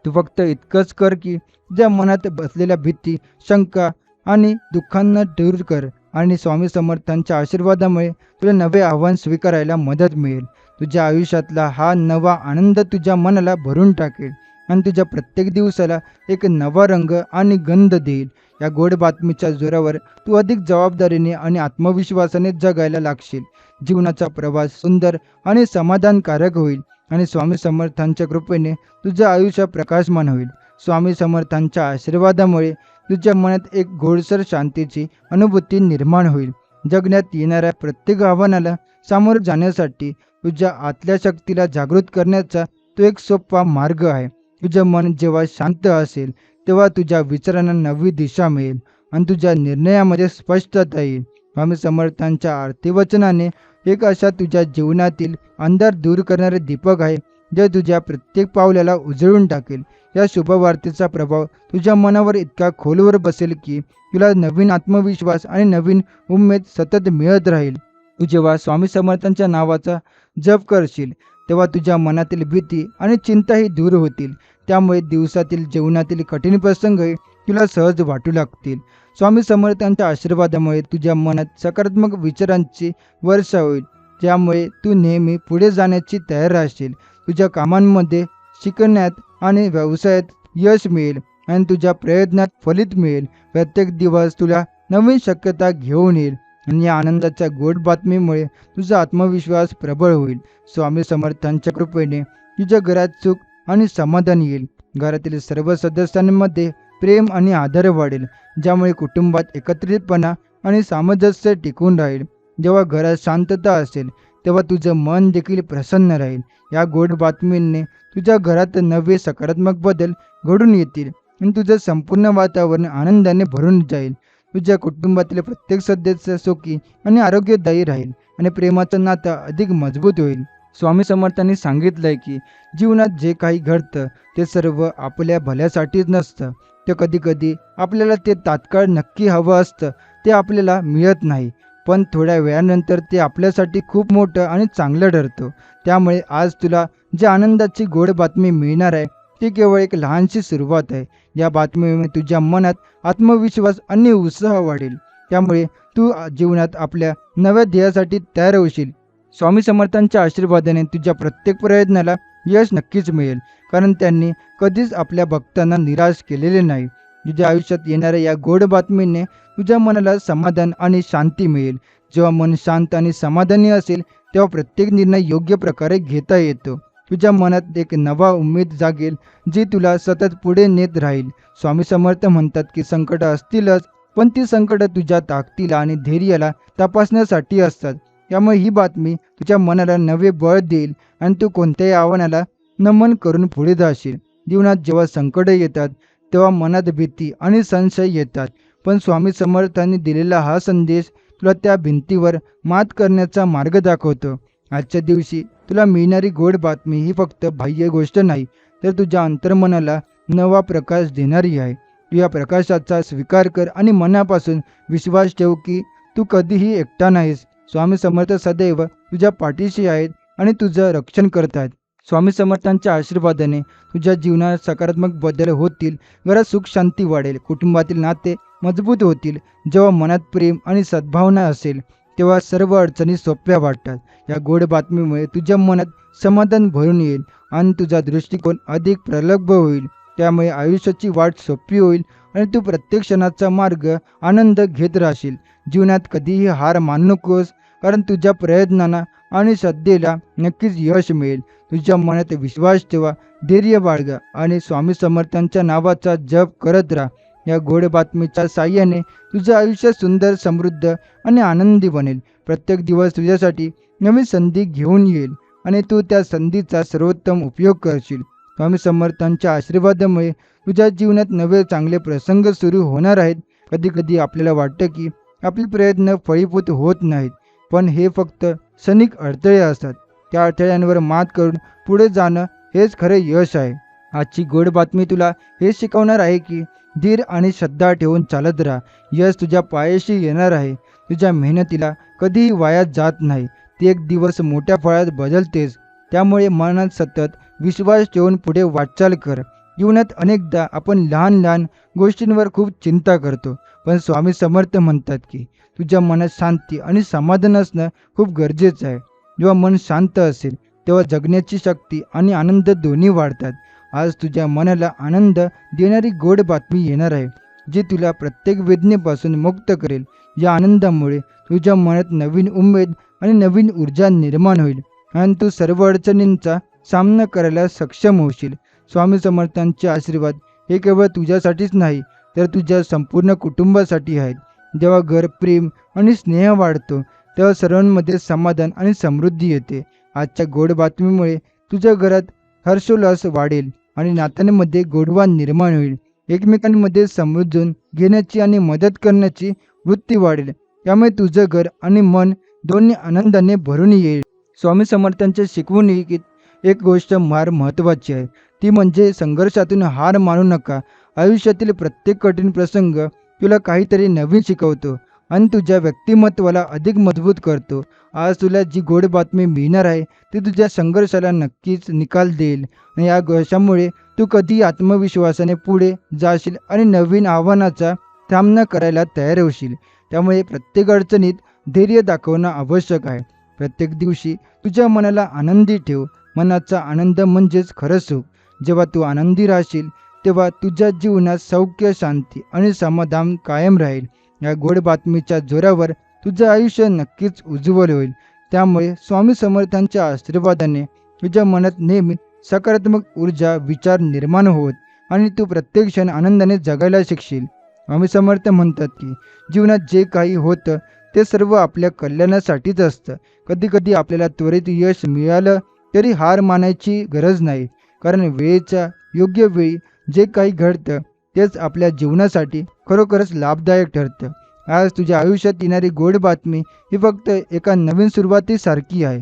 तू फक्त इतकंच कर की तुझ्या मनात बसलेल्या भीती, शंका आणि दुःखांना दूर कर आणि स्वामी समर्थांच्या आशीर्वादामुळे तुला नवे आव्हान स्वीकारायला मदत मिळेल. तुझ्या आयुष्यातला हा नवा आनंद तुझ्या मनाला भरून टाकेल आणि तुझ्या प्रत्येक दिवसाला एक नवा रंग आणि गंध देईल. या गोड बातमीच्या जोरावर तू अधिक जबाबदारीने आणि आत्मविश्वासाने जगायला लागशील. जीवनाचा प्रवास सुंदर आणि समाधानकारक होईल आणि स्वामी समर्थांच्या कृपेने तुझं आयुष्य प्रकाशमान होईल. स्वामी समर्थांच्या आशीर्वादामुळे तुझ्या मनात एक गोडसर शांतीची अनुभूती निर्माण होईल. जगण्यात येणाऱ्या प्रत्येक आव्हानाला सामोरं जाण्यासाठी तुझ्या आतल्या शक्तीला जागृत करण्याचा तो एक सोपा मार्ग आहे. तुझं मन जेव्हा शांत असेल तेव्हा तुझ्या विचारांना नवी दिशा मिळेल आणि तुझ्या निर्णयामध्ये स्पष्टता येईल. स्वामी समर्थांच्या आरती वचनाने एक अशा तुझ्या जीवनातील अंधार दूर करणारे दीपक आहे जे तुझ्या प्रत्येक पावलाला उजळून टाकेल. या शुभवार्तेचा प्रभाव तुझ्या मनावर इतका खोलवर बसेल की तुला नवीन आत्मविश्वास आणि नवीन उमेद सतत मिळत राहील. तू जेव्हा स्वामी समर्थांच्या नावाचा जप करशील तेव्हा तुझ्या मनातील भीती आणि चिंताही दूर होतील. त्यामुळे दिवसातील जीवनातील कठीण प्रसंगही तुला सहज वाटू लागतील. स्वामी समर्थांच्या आशीर्वादामुळे तुझ्या मनात सकारात्मक विचारांची वर्षा होईल, ज्यामुळे तू नेहमी पुढे जाण्याची तयार राहशील. तुझ्या कामांमध्ये, शिकण्यात आणि व्यवसायात यश मिळेल आणि तुझ्या प्रयत्नात फलित मिळेल. प्रत्येक दिवस तुला नवीन शक्यता घेऊन येईल आणि या आनंदाच्या गोड बातमीमुळे तुझा आत्मविश्वास प्रबळ होईल. स्वामी समर्थांच्या कृपेने तुझ्या घरात सुख आणि समाधान येईल. घरातील सर्व सदस्यांमध्ये प्रेम आणि आदर वाढेल, ज्यामुळे कुटुंबात एकत्रितपणा आणि सामंजस्य टिकून राहील. जेव्हा घरात शांतता असेल तेव्हा तुझं मन देखील प्रसन्न राहील. या गोड बातमीने तुझ्या घरात नवे सकारात्मक बदल घडून येतील आणि तुझं संपूर्ण वातावरण आनंदाने भरून जाईल. तुझ्या कुटुंबातील प्रत्येक सदस्य सुखी आणि आरोग्यदायी राहील आणि प्रेमाचं नातं अधिक मजबूत होईल. स्वामी समर्थांनी सांगितलंय की जीवनात जे काही घडतं ते सर्व आपल्या भल्यासाठीच नसतं. ते कधीकधी आपल्याला ते तात्काळ नक्की हवं असतं, ते आपल्याला मिळत नाही, पण थोड्या वेळानंतर ते आपल्यासाठी खूप मोठं आणि चांगलं ठरतं. त्यामुळे आज तुला जी आनंदाची गोड बातमी मिळणार आहे ती केवळ एक लहानशी सुरुवात आहे. या बातमीमुळे तुझ्या मनात आत्मविश्वास आणि उत्साह वाढेल. त्यामुळे तू जीवनात आपल्या नव्या ध्येयासाठी तयार होशील. स्वामी समर्थांच्या आशीर्वादाने तुझ्या प्रत्येक प्रयत्नाला यश नक्कीच मिळेल, कारण त्यांनी कधीच आपल्या भक्तांना निराश केलेले नाही. तुझ्या आयुष्यात येणाऱ्या या गोड बातमीने तुझ्या मनाला समाधान आणि शांती मिळेल. जेव्हा मन शांत आणि समाधानी असेल तेव्हा प्रत्येक निर्णय योग्य प्रकारे घेता येतो. तुझ्या मनात एक नवा उमेद जागेल जी तुला सतत पुढे नेत राहील. स्वामी समर्थ म्हणतात की संकट असतीलच, पण ती संकट तुझ्या ताकदीला आणि धैर्याला तपासण्यासाठी असतात. त्यामुळे ही बातमी तुझ्या मनाला नवे बळ देईल आणि तू कोणत्याही आव्हानाला नमन करून पुढे जाशील. जीवनात जेव्हा संकट येतात तेव्हा मनात भीती आणि संशय येतात, पण स्वामी समर्थांनी दिलेला हा संदेश तुला त्या भिंतीवर मात करण्याचा मार्ग दाखवतो. आजच्या दिवशी तुला मिळणारी गोड बातमी ही फक्त बाह्य गोष्ट नाही, तर तुझ्या अंतर्मनाला नवा प्रकाश देणारी आहे. तू या प्रकाशाचा स्वीकार कर आणि मनापासून विश्वास ठेव की तू कधीही एकटा नाहीस. स्वामी समर्थ सदैव तुझ्या पाठीशी आहेत आणि तुझं रक्षण करत आहेत. स्वामी समर्थांच्या आशीर्वादाने तुझ्या जीवनात सकारात्मक बदल होतील, घरात सुख शांती वाढेल, कुटुंबातील नाते मजबूत होतील. जेव्हा मनात प्रेम आणि सद्भावना असेल तेव्हा सर्व अडचणी सोप्या वाटतात. या गोड बातमीमुळे तुझ्या मनात समाधान भरून येईल आणि तुझा दृष्टिकोन अधिक प्रगल्भ होईल. त्यामुळे आयुष्याची वाट सोपी होईल आणि तू प्रत्येक क्षणाचा मार्ग आनंद घेत राहशील. जीवनात कधीही हार मानू नकोस, कारण तुझ्या प्रयत्नांना आणि श्रद्धेला नक्कीच यश मिळेल. तुझ्या मनात विश्वास ठेवा, धैर्य बाळगा आणि स्वामी समर्थांच्या नावाचा जप करत राहा. या गोड बातमीच्या साह्याने तुझं आयुष्य सुंदर, समृद्ध आणि आनंदी बनेल. प्रत्येक दिवस तुझ्यासाठी नवीन संधी घेऊन येईल आणि तू त्या संधीचा सर्वोत्तम उपयोग करशील. स्वामी समर्थांच्या आशीर्वादामुळे तुझ्या जीवनात नवे चांगले प्रसंग सुरू होणार आहेत. कधी कधी आपल्याला वाटतं की आपले प्रयत्न फळीभूत होत नाहीत, पण हे फक्त क्षणिक अडथळे असतात. त्या अडथळ्यांवर मात करून पुढे जाणं हेच खरे यश आहे. आजची गोड बातमी तुला हे शिकवणार आहे की धीर आणि श्रद्धा ठेवून चालत राहा. यश तुझ्या पायाशी येणार आहे. तुझ्या मेहनतीला कधीही वाया जात नाही, ती एक दिवस मोठ्या फळात बदलतेस. त्यामुळे मनात सतत विश्वास ठेवून पुढे वाटचाल कर. जीवनात अनेकदा आपण लहान लहान गोष्टींवर खूप चिंता करतो, पण स्वामी समर्थ म्हणतात की तुझ्या मनात शांती आणि समाधान असणं खूप गरजेचं आहे. जेव्हा मन शांत असेल तेव्हा जगण्याची शक्ती आणि आनंद दोन्ही वाढतात. आज तुझ्या मनाला आनंद देणारी गोड बातमी येणार आहे, जी तुला प्रत्येक वेदनेपासून मुक्त करेल. या आनंदामुळे तुझ्या मनात नवीन उमेद आणि नवीन ऊर्जा निर्माण होईल आणि तू सर्व अडचणींचा सामना करायला सक्षम होशील. स्वामी समर्थांचे आशीर्वाद हे केवळ तुझ्यासाठीच नाही, तर तुझ्या संपूर्ण कुटुंबासाठी आहेत. जेव्हा घर प्रेम आणि स्नेह वाढतो तेव्हा सर्वांमध्ये समाधान आणि समृद्धी येते. आजच्या गोड बातमीमुळे तुझ्या घरात हर्षोल्लास वाढेल आणि नात्यांमध्ये गोडवा निर्माण होईल. एकमेकांमध्ये समजून घेण्याची आणि मदत करण्याची वृत्ती वाढेल. त्यामुळे तुझं घर आणि मन दोन्ही आनंदाने भरून येईल. स्वामी समर्थांच्या शिकवणुकीत एक गोष्ट फार महत्त्वाची आहे, ती म्हणजे संघर्षातून हार मानू नका. आयुष्यातील प्रत्येक कठीण प्रसंग तुला काहीतरी नवीन शिकवतो आणि तुझ्या व्यक्तिमत्वाला अधिक मजबूत करतो. आज तुला जी गोड बातमी मिळणार आहे ती तुझ्या संघर्षाला नक्कीच निकाल देईल आणि या गोष्टीमुळे तू कधी आत्मविश्वासाने पुढे जाशील आणि नवीन आव्हानाचा सामना करायला तयार होशील. त्यामुळे प्रत्येक अडचणीत धैर्य दाखवणं आवश्यक आहे. प्रत्येक दिवशी तुझ्या मनाला आनंदी ठेव. मनाचा आनंद म्हणजेच खरं सुख. जेव्हा तू आनंदी राहशील तेव्हा तुझ्या जीवनात सौख्य, शांती आणि समाधान कायम राहील. या गोड बातमीच्या जोरावर तुझं आयुष्य नक्कीच उज्ज्वल होईल. त्यामुळे स्वामी समर्थांच्या आशीर्वादाने तुझ्या मनात नेहमी सकारात्मक ऊर्जा विचार निर्माण होत आणि तू प्रत्येक क्षण आनंदाने जगायला शिकशील. स्वामी समर्थ म्हणतात की जीवनात जे काही होतं ते सर्व आपल्या कल्याणासाठीच असतं. कधी कधी आपल्याला त्वरित यश मिळालं तरी हार मानायची गरज नाही, कारण वेळेच्या योग्य वेळी जे काही घडतं तेच आपल्या जीवनासाठी खरोखरच लाभदायक ठरतं. आज तुझ्या आयुष्यात येणारी गोड बातमी ही फक्त एका नवीन सुरुवातीसारखी आहे.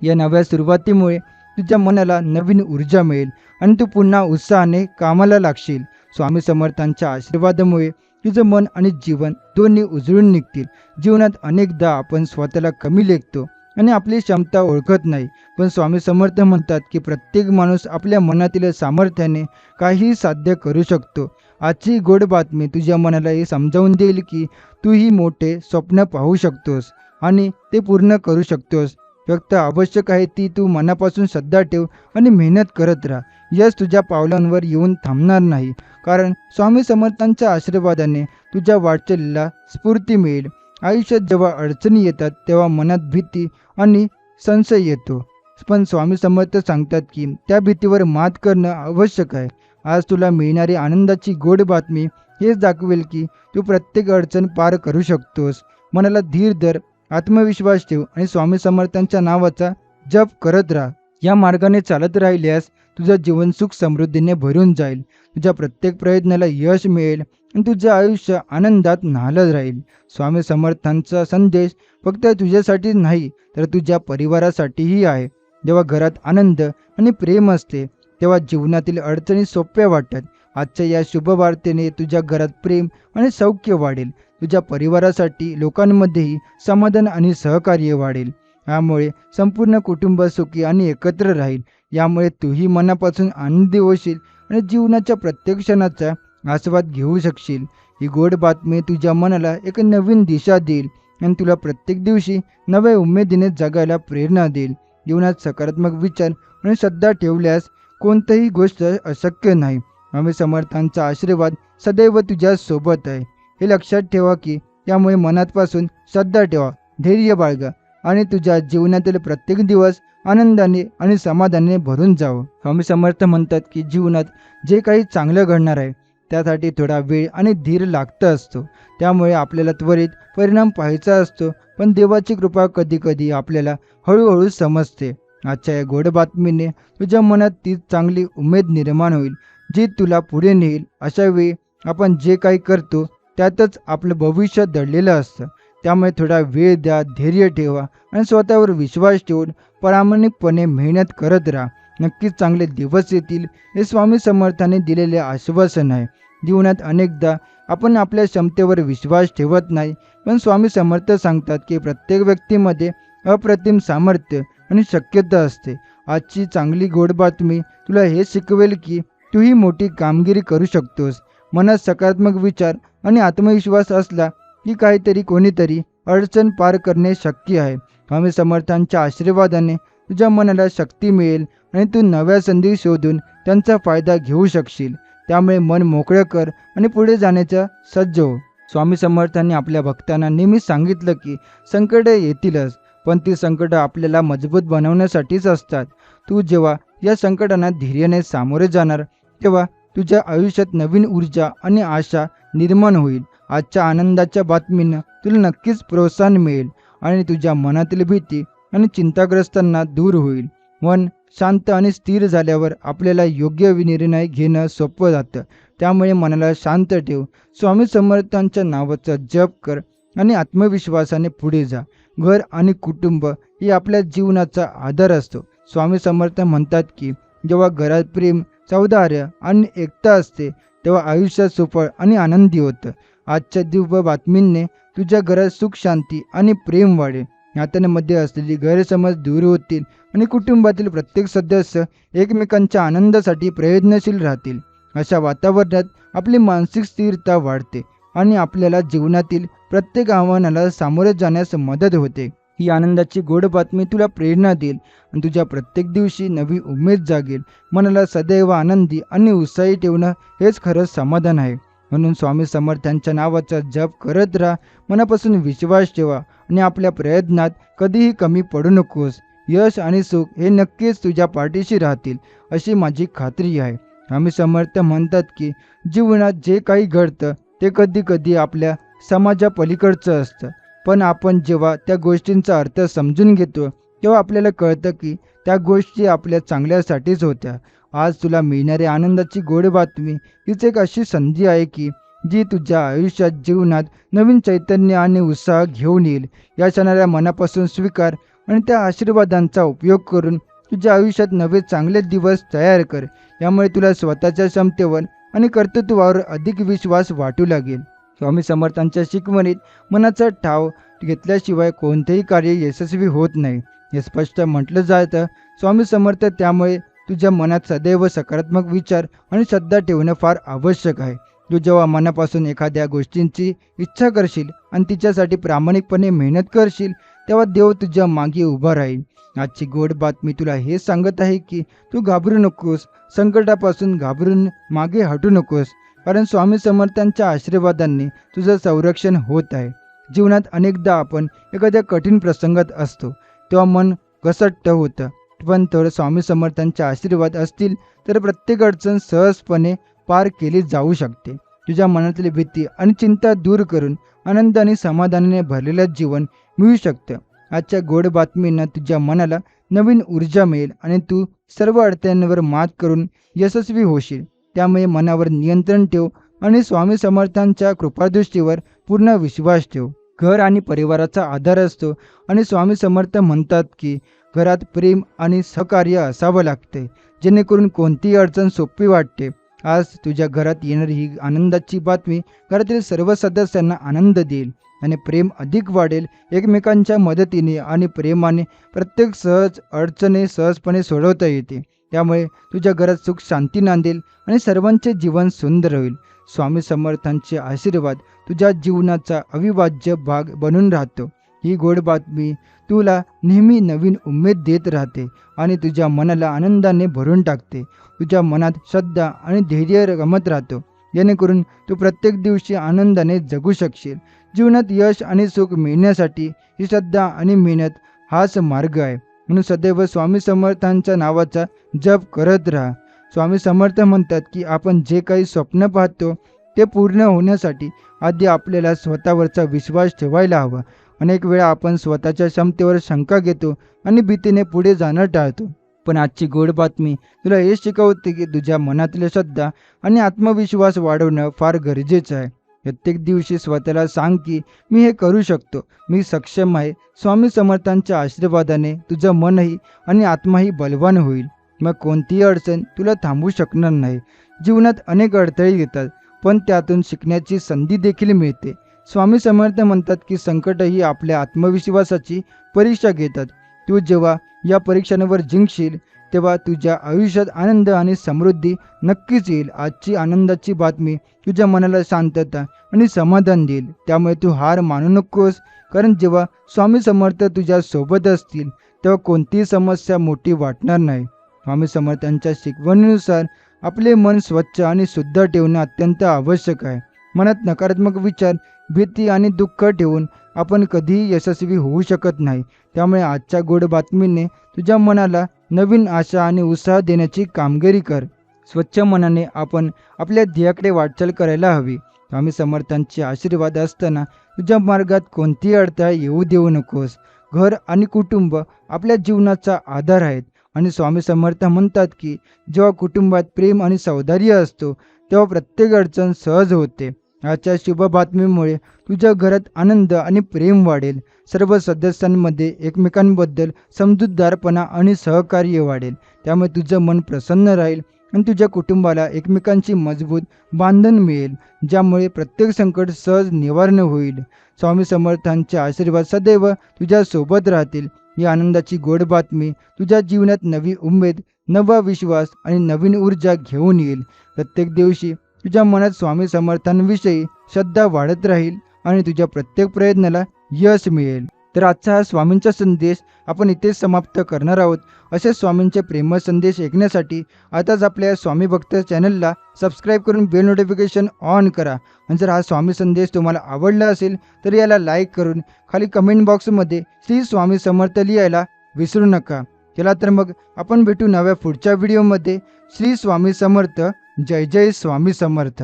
या नव्या सुरुवातीमुळे तुझ्या मनाला नवीन ऊर्जा मिळेल आणि तू पुन्हा उत्साहाने कामाला लागशील. स्वामी समर्थांच्या आशीर्वादामुळे तुझं मन आणि जीवन दोन्ही उजळून निघतील. जीवनात अनेकदा आपण स्वतःला कमी लेखतो आणि आपली क्षमता ओळखत नाही, पण स्वामी समर्थ म्हणतात की प्रत्येक माणूस आपल्या मनातील सामर्थ्याने काहीही साध्य करू शकतो. आजची गोड बातमी तुझ्या मनाला हे समजावून देईल की तू ही मोठे स्वप्न पाहू शकतोस आणि ते पूर्ण करू शकतोस. फक्त आवश्यक आहे ती तू मनापासून श्रद्धा ठेव आणि मेहनत करत राहा. यश तुझ्या पावलांवर येऊन थांबणार नाही, कारण स्वामी समर्थांच्या आशीर्वादाने तुझ्या वाटचालीला स्फूर्ती मिळेल. आयुष्यात जेव्हा अडचणी येतात तेव्हा मनात भीती आणि संशय येतो, पण स्वामी समर्थ सांगतात की त्या भीतीवर मात करणं आवश्यक आहे. आज तुला मिळणारी आनंदाची गोड बातमी हेच दाखवेल की तू प्रत्येक अडचण पार करू शकतोस. मनाला धीर धर, आत्मविश्वास ठेव आणि स्वामी समर्थांच्या नावाचा जप करत राहा. या मार्गाने चालत राहिल्यास तुझं जीवन सुख समृद्धीने भरून जाईल. तुझ्या प्रत्येक प्रयत्नाला यश मिळेल आणि तुझं आयुष्य आनंदात न्हालत राहील. स्वामी समर्थांचा संदेश फक्त तुझ्यासाठी नाही तर तुझ्या परिवारासाठीही आहे. जेव्हा घरात आनंद आणि प्रेम असते तेव्हा जीवनातील अडचणी सोप्या वाटतात. आजच्या या शुभवार्तेने तुझ्या घरात प्रेम आणि सौख्य वाढेल. तुझ्या परिवारासाठी लोकांमध्येही समाधान आणि सहकार्य वाढेल. यामुळे संपूर्ण कुटुंब सुखी आणि एकत्र राहील. यामुळे तूही मनापासून आनंदी होशील आणि जीवनाच्या प्रत्येक क्षणाचा आस्वाद घेऊ शकशील. ही गोड बातमी तुझ्या मनाला एक नवीन दिशा देईल आणि तुला प्रत्येक दिवशी नव्या उमेदीने जगायला प्रेरणा देईल. जीवनात सकारात्मक विचार आणि श्रद्धा ठेवल्यास कोणतीही गोष्ट अशक्य नाही. स्वामी समर्थांचा आशीर्वाद सदैव तुझ्या सोबत आहे हे लक्षात ठेवा की त्यामुळे मनापासून श्रद्धा ठेवा, धैर्य बाळगा आणि तुझ्या जीवनातील प्रत्येक दिवस आनंदाने आणि समाधानाने भरून जावं. स्वामी समर्थ म्हणतात की जीवनात जे काही चांगलं घडणार आहे त्यासाठी थोडा वेळ आणि धीर लागत असतो. त्यामुळे आपल्याला त्वरित परिणाम पाहायचा असतो, पण देवाची कृपा कधी कधी आपल्याला हळूहळू समजते. आजच्या या गोड बातमीने तुझ्या मनात ती चांगली उमेद निर्माण होईल जी तुला पुढे नेईल. अशा वेळी आपण जे काही करतो त्यातच आपलं भविष्य दडलेलं असतं. त्यामुळे थोडा वेळ द्या, धैर्य ठेवा आणि स्वतःवर विश्वास ठेवून प्रामाणिकपणे मेहनत करत राहा. नक्कीच चांगले दिवस येतील हे स्वामी समर्थांनी दिलेले आश्वासन आहे. जीवनात अनेकदा आपण आपल्या क्षमतेवर विश्वास ठेवत नाही, पण स्वामी समर्थ सांगतात की प्रत्येक व्यक्तीमध्ये अप्रतिम सामर्थ्य आणि शक्यता असते. आजची चांगली गोड बातमी तुला हे शिकवेल की तूही मोठी कामगिरी करू शकतोस. मनात सकारात्मक विचार आणि आत्मविश्वास असला की काहीतरी कोणीतरी अडचण पार करणे शक्य आहे. स्वामी समर्थांच्या आशीर्वादाने तुझ्या मनाला शक्ती मिळेल आणि तू नव्या संधी शोधून त्यांचा फायदा घेऊ शकशील. त्यामुळे मन मोकळं कर आणि पुढे जाण्याचा सज्ज हो. स्वामी समर्थांनी आपल्या भक्तांना नेहमी सांगितलं की संकटे येतीलच, पण ती संकट आपल्याला मजबूत बनवण्यासाठीच असतात. तू जेव्हा या संकटांना धैर्याने सामोरे जाणार तेव्हा तुझ्या आयुष्यात नवीन ऊर्जा आणि आशा निर्माण होईल. आजच्या आनंदाच्या बातमीनं तुला नक्कीच प्रोत्साहन मिळेल आणि तुझ्या मनातील भीती आणि चिंताग्रस्तांना दूर होईल. मन शांत आणि स्थिर झाल्यावर आपल्याला योग्य निर्णय घेणं सोपं जातं. त्यामुळे मनाला शांत ठेव, स्वामी समर्थांच्या नावाचा जप कर आणि आत्मविश्वासाने पुढे जा. घर आणि कुटुंब ही आपल्या जीवनाचा आधार असतो. स्वामी समर्थ म्हणतात की जेव्हा घरात प्रेम, सौहार्द आणि एकता असते तेव्हा आयुष्य सुफळ आणि आनंदी होतं. आजच्या दिव्य बातमीने तुझ्या घरात सुख, शांती आणि प्रेम वाढेल. नात्यांमध्ये असलेली गैरसमज दूर होतील आणि कुटुंबातील प्रत्येक सदस्य एकमेकांच्या आनंदासाठी प्रयत्नशील राहतील. अशा वातावरणात आपली मानसिक स्थिरता वाढते आणि आपल्याला जीवनातील प्रत्येक आव्हानाला सामोरे जाण्यास मदत होते. ही आनंदाची गोड बातमी तुला प्रेरणा देईल आणि तुझ्या प्रत्येक दिवशी नवी उमेद जागेल. मनाला सदैव आनंदी आणि उत्साही ठेवणं हेच खरं समाधान आहे. म्हणून स्वामी समर्थांच्या नावाचा जप करत राहा, मनापासून विश्वास ठेवा आणि आपल्या प्रयत्नात कधीही कमी पडू नकोस. यश आणि सुख हे नक्कीच तुझ्या पाठीशी राहतील अशी माझी खात्री आहे. स्वामी समर्थ म्हणतात की जीवनात जे काही घडतं ते कधी कधी आपल्या समाजा पलीकडचं असतं, पण आपण जेव्हा त्या गोष्टींचा अर्थ समजून घेतो तेव्हा आपल्याला कळतं की त्या गोष्टी आपल्या चांगल्यासाठीच होत्या. आज तुला मिळणाऱ्या आनंदाची गोड बातमी हीच एक अशी संधी आहे की जी तुझ्या आयुष्यात, जीवनात नवीन चैतन्य आणि उत्साह घेऊन येईल. या क्षणाला मनापासून स्वीकार आणि त्या आशीर्वादांचा उपयोग करून तुझ्या आयुष्यात नवे चांगले दिवस तयार कर. यामुळे तुला स्वतःच्या क्षमतेवर आणि कर्तृत्वावर अधिक विश्वास वाटू लागेल. स्वामी समर्थांच्या शिकवणीत मनाचा ठाव घेतल्याशिवाय कोणतेही कार्य यशस्वी होत नाही हे स्पष्ट म्हटलं जातं. स्वामी समर्थ त्यामुळे तुझ्या मनात सदैव सकारात्मक विचार आणि श्रद्धा ठेवणं फार आवश्यक आहे. तू जेव्हा मनापासून एखाद्या गोष्टींची इच्छा करशील आणि तिच्यासाठी प्रामाणिकपणे मेहनत करशील, तेव्हा देव तुझ्या मागे उभा राहील. आजची गोड बातमी तुला हे सांगत आहे की तू घाबरू नकोस, संकटापासून घाबरून मागे हटू नकोस, कारण स्वामी समर्थांच्या आशीर्वादांनी तुझं संरक्षण होत आहे. जीवनात अनेकदा आपण एखाद्या कठीण प्रसंगात असतो तेव्हा मन घसट्ट होतं, पण तर स्वामी समर्थांचे आशीर्वाद असतील तर प्रत्येक अडचण सहजपणे पार केली जाऊ शकते. तुझ्या मनातली भीती आणि चिंता दूर करून आनंद आणि समाधानाने भरलेलं जीवन मिळू शकतं. आजच्या गोड बातमीनं तुझ्या मनाला नवीन ऊर्जा मिळेल आणि तू सर्व अडथळ्यांवर मात करून यशस्वी होशील. त्यामुळे मनावर नियंत्रण ठेव आणि स्वामी समर्थांच्या कृपादृष्टीवर पूर्ण विश्वास ठेव. घर आणि परिवाराचा आधार असतो आणि स्वामी समर्थ म्हणतात की घरात प्रेम आणि सहकार्य असावं लागते, जेणेकरून कोणतीही अडचण सोपी वाटते. आज तुझ्या घरात येणारी ही आनंदाची बातमी घरातील सर्व सदस्यांना आनंद देईल आणि प्रेम अधिक वाढेल. एकमेकांच्या मदतीने आणि प्रेमाने प्रत्येक अडचणी सहजपणे सोडवता येते. त्यामुळे तुझ्या घरात सुख शांती नांदेल आणि सर्वांचे जीवन सुंदर होईल. स्वामी समर्थांचे आशीर्वाद तुझ्या जीवनाचा अविभाज्य भाग बनून राहतो. ही गोड बातमी तुला नेहमी नवीन उमेद देत राहते आणि तुझ्या मनाला आनंदाने भरून टाकते. तुझ्या मनात श्रद्धा आणि धैर्य रमत राहतो, जेणेकरून तू प्रत्येक दिवशी आनंदाने जगू शकशील. जीवनात यश आणि सुख मिळण्यासाठी ही श्रद्धा आणि मेहनत हाच मार्ग आहे. म्हणून सदैव स्वामी समर्थांच्या नावाचा जप करत राहा. स्वामी समर्थ म्हणतात की आपण जे काही स्वप्न पाहतो ते पूर्ण होण्यासाठी आधी आपल्याला स्वतःवरचा विश्वास ठेवायला हवा. अनेक वेळा आपण स्वतःच्या क्षमतेवर शंका घेतो आणि भीतीने पुढे जाणं टाळतो. पण आजची गोड बातमी तुला हे शिकवते की तुझ्या मनातली श्रद्धा आणि आत्मविश्वास वाढवणं फार गरजेचं आहे. प्रत्येक दिवशी स्वतःला सांग की मी हे करू शकतो, मी सक्षम आहे. स्वामी समर्थांच्या आशीर्वादाने तुझं मनही आणि आत्माही बलवान होईल. मग कोणतीही अडचण तुला थांबवू शकणार नाही. जीवनात अनेक अडथळे येतात, पण त्यातून शिकण्याची संधी देखील मिळते. स्वामी समर्थ म्हणतात की संकट ही आपल्या आत्मविश्वासाची परीक्षा घेतात. तू जेव्हा या परीक्षांवर जिंकशील तेव्हा तुझ्या आयुष्यात आनंद आणि समृद्धी नक्कीच येईल. आजची आनंदाची बातमी तुझ्या मनाला शांतता आणि समाधान देईल. त्यामुळे तू हार मानू नकोस, कारण जेव्हा स्वामी समर्थ तुझ्या सोबत असतील तेव्हा कोणतीही समस्या मोठी वाटणार नाही. स्वामी समर्थांच्या शिकवणीनुसार आपले मन स्वच्छ आणि शुद्ध ठेवणं अत्यंत आवश्यक आहे. मनात नकारात्मक विचार, भीती आणि दुःख ठेवून आपण कधीही यशस्वी होऊ शकत नाही. त्यामुळे आजच्या गोड बातमीने तुझ्या मनाला नवीन आशा आणि उत्साह देण्याची कामगिरी कर. स्वच्छ मनाने आपण आपल्या ध्येयाकडे वाटचाल करायला हवी. स्वामी समर्थांचे आशीर्वाद असताना तुझ्या मार्गात कोणतीही अडथळा येऊ देऊ नकोस. घर आणि कुटुंब आपल्या जीवनाचा आधार आहेत आणि स्वामी समर्थ म्हणतात की जेव्हा कुटुंबात प्रेम आणि सौहार्द असतो तेव्हा प्रत्येक अडचण सहज होते. आजच्या शुभ बातमीमुळे तुझ्या घरात आनंद आणि प्रेम वाढेल. सर्व सदस्यांमध्ये एकमेकांबद्दल समजूतदारपणा आणि सहकार्य वाढेल. त्यामुळे तुझं मन प्रसन्न राहील आणि तुझ्या कुटुंबाला एकमेकांची मजबूत बांधण मिळेल, ज्यामुळे प्रत्येक संकट सहज निवारण होईल. स्वामी समर्थांचे आशीर्वाद सदैव तुझ्या सोबत राहतील. ही आनंदाची गोड बातमी तुझ्या जीवनात नवी उमेद, नवा विश्वास आणि नवीन ऊर्जा घेऊन येईल. प्रत्येक दिवशी तुझ्या मनात स्वामी समर्थांविषयी श्रद्धा वाढत राहील आणि तुझ्या प्रत्येक प्रयत्नाला यश मिळेल. तर आजचा हा स्वामींचा संदेश आपण इथेच समाप्त करणार आहोत. असे स्वामींचे प्रेमळ संदेश ऐकण्यासाठी आताच आपल्या स्वामी भक्त चॅनलला सबस्क्राईब करून बेल नोटिफिकेशन ऑन करा. आणि जर हा स्वामी संदेश तुम्हाला आवडला असेल तर याला लाईक करून खाली कमेंट बॉक्समध्ये श्री स्वामी समर्थ लिहायला विसरू नका. चला तर मग आपण भेटू नव्या पुढच्या व्हिडिओमध्ये. श्री स्वामी समर्थ. जय जय स्वामी समर्थ.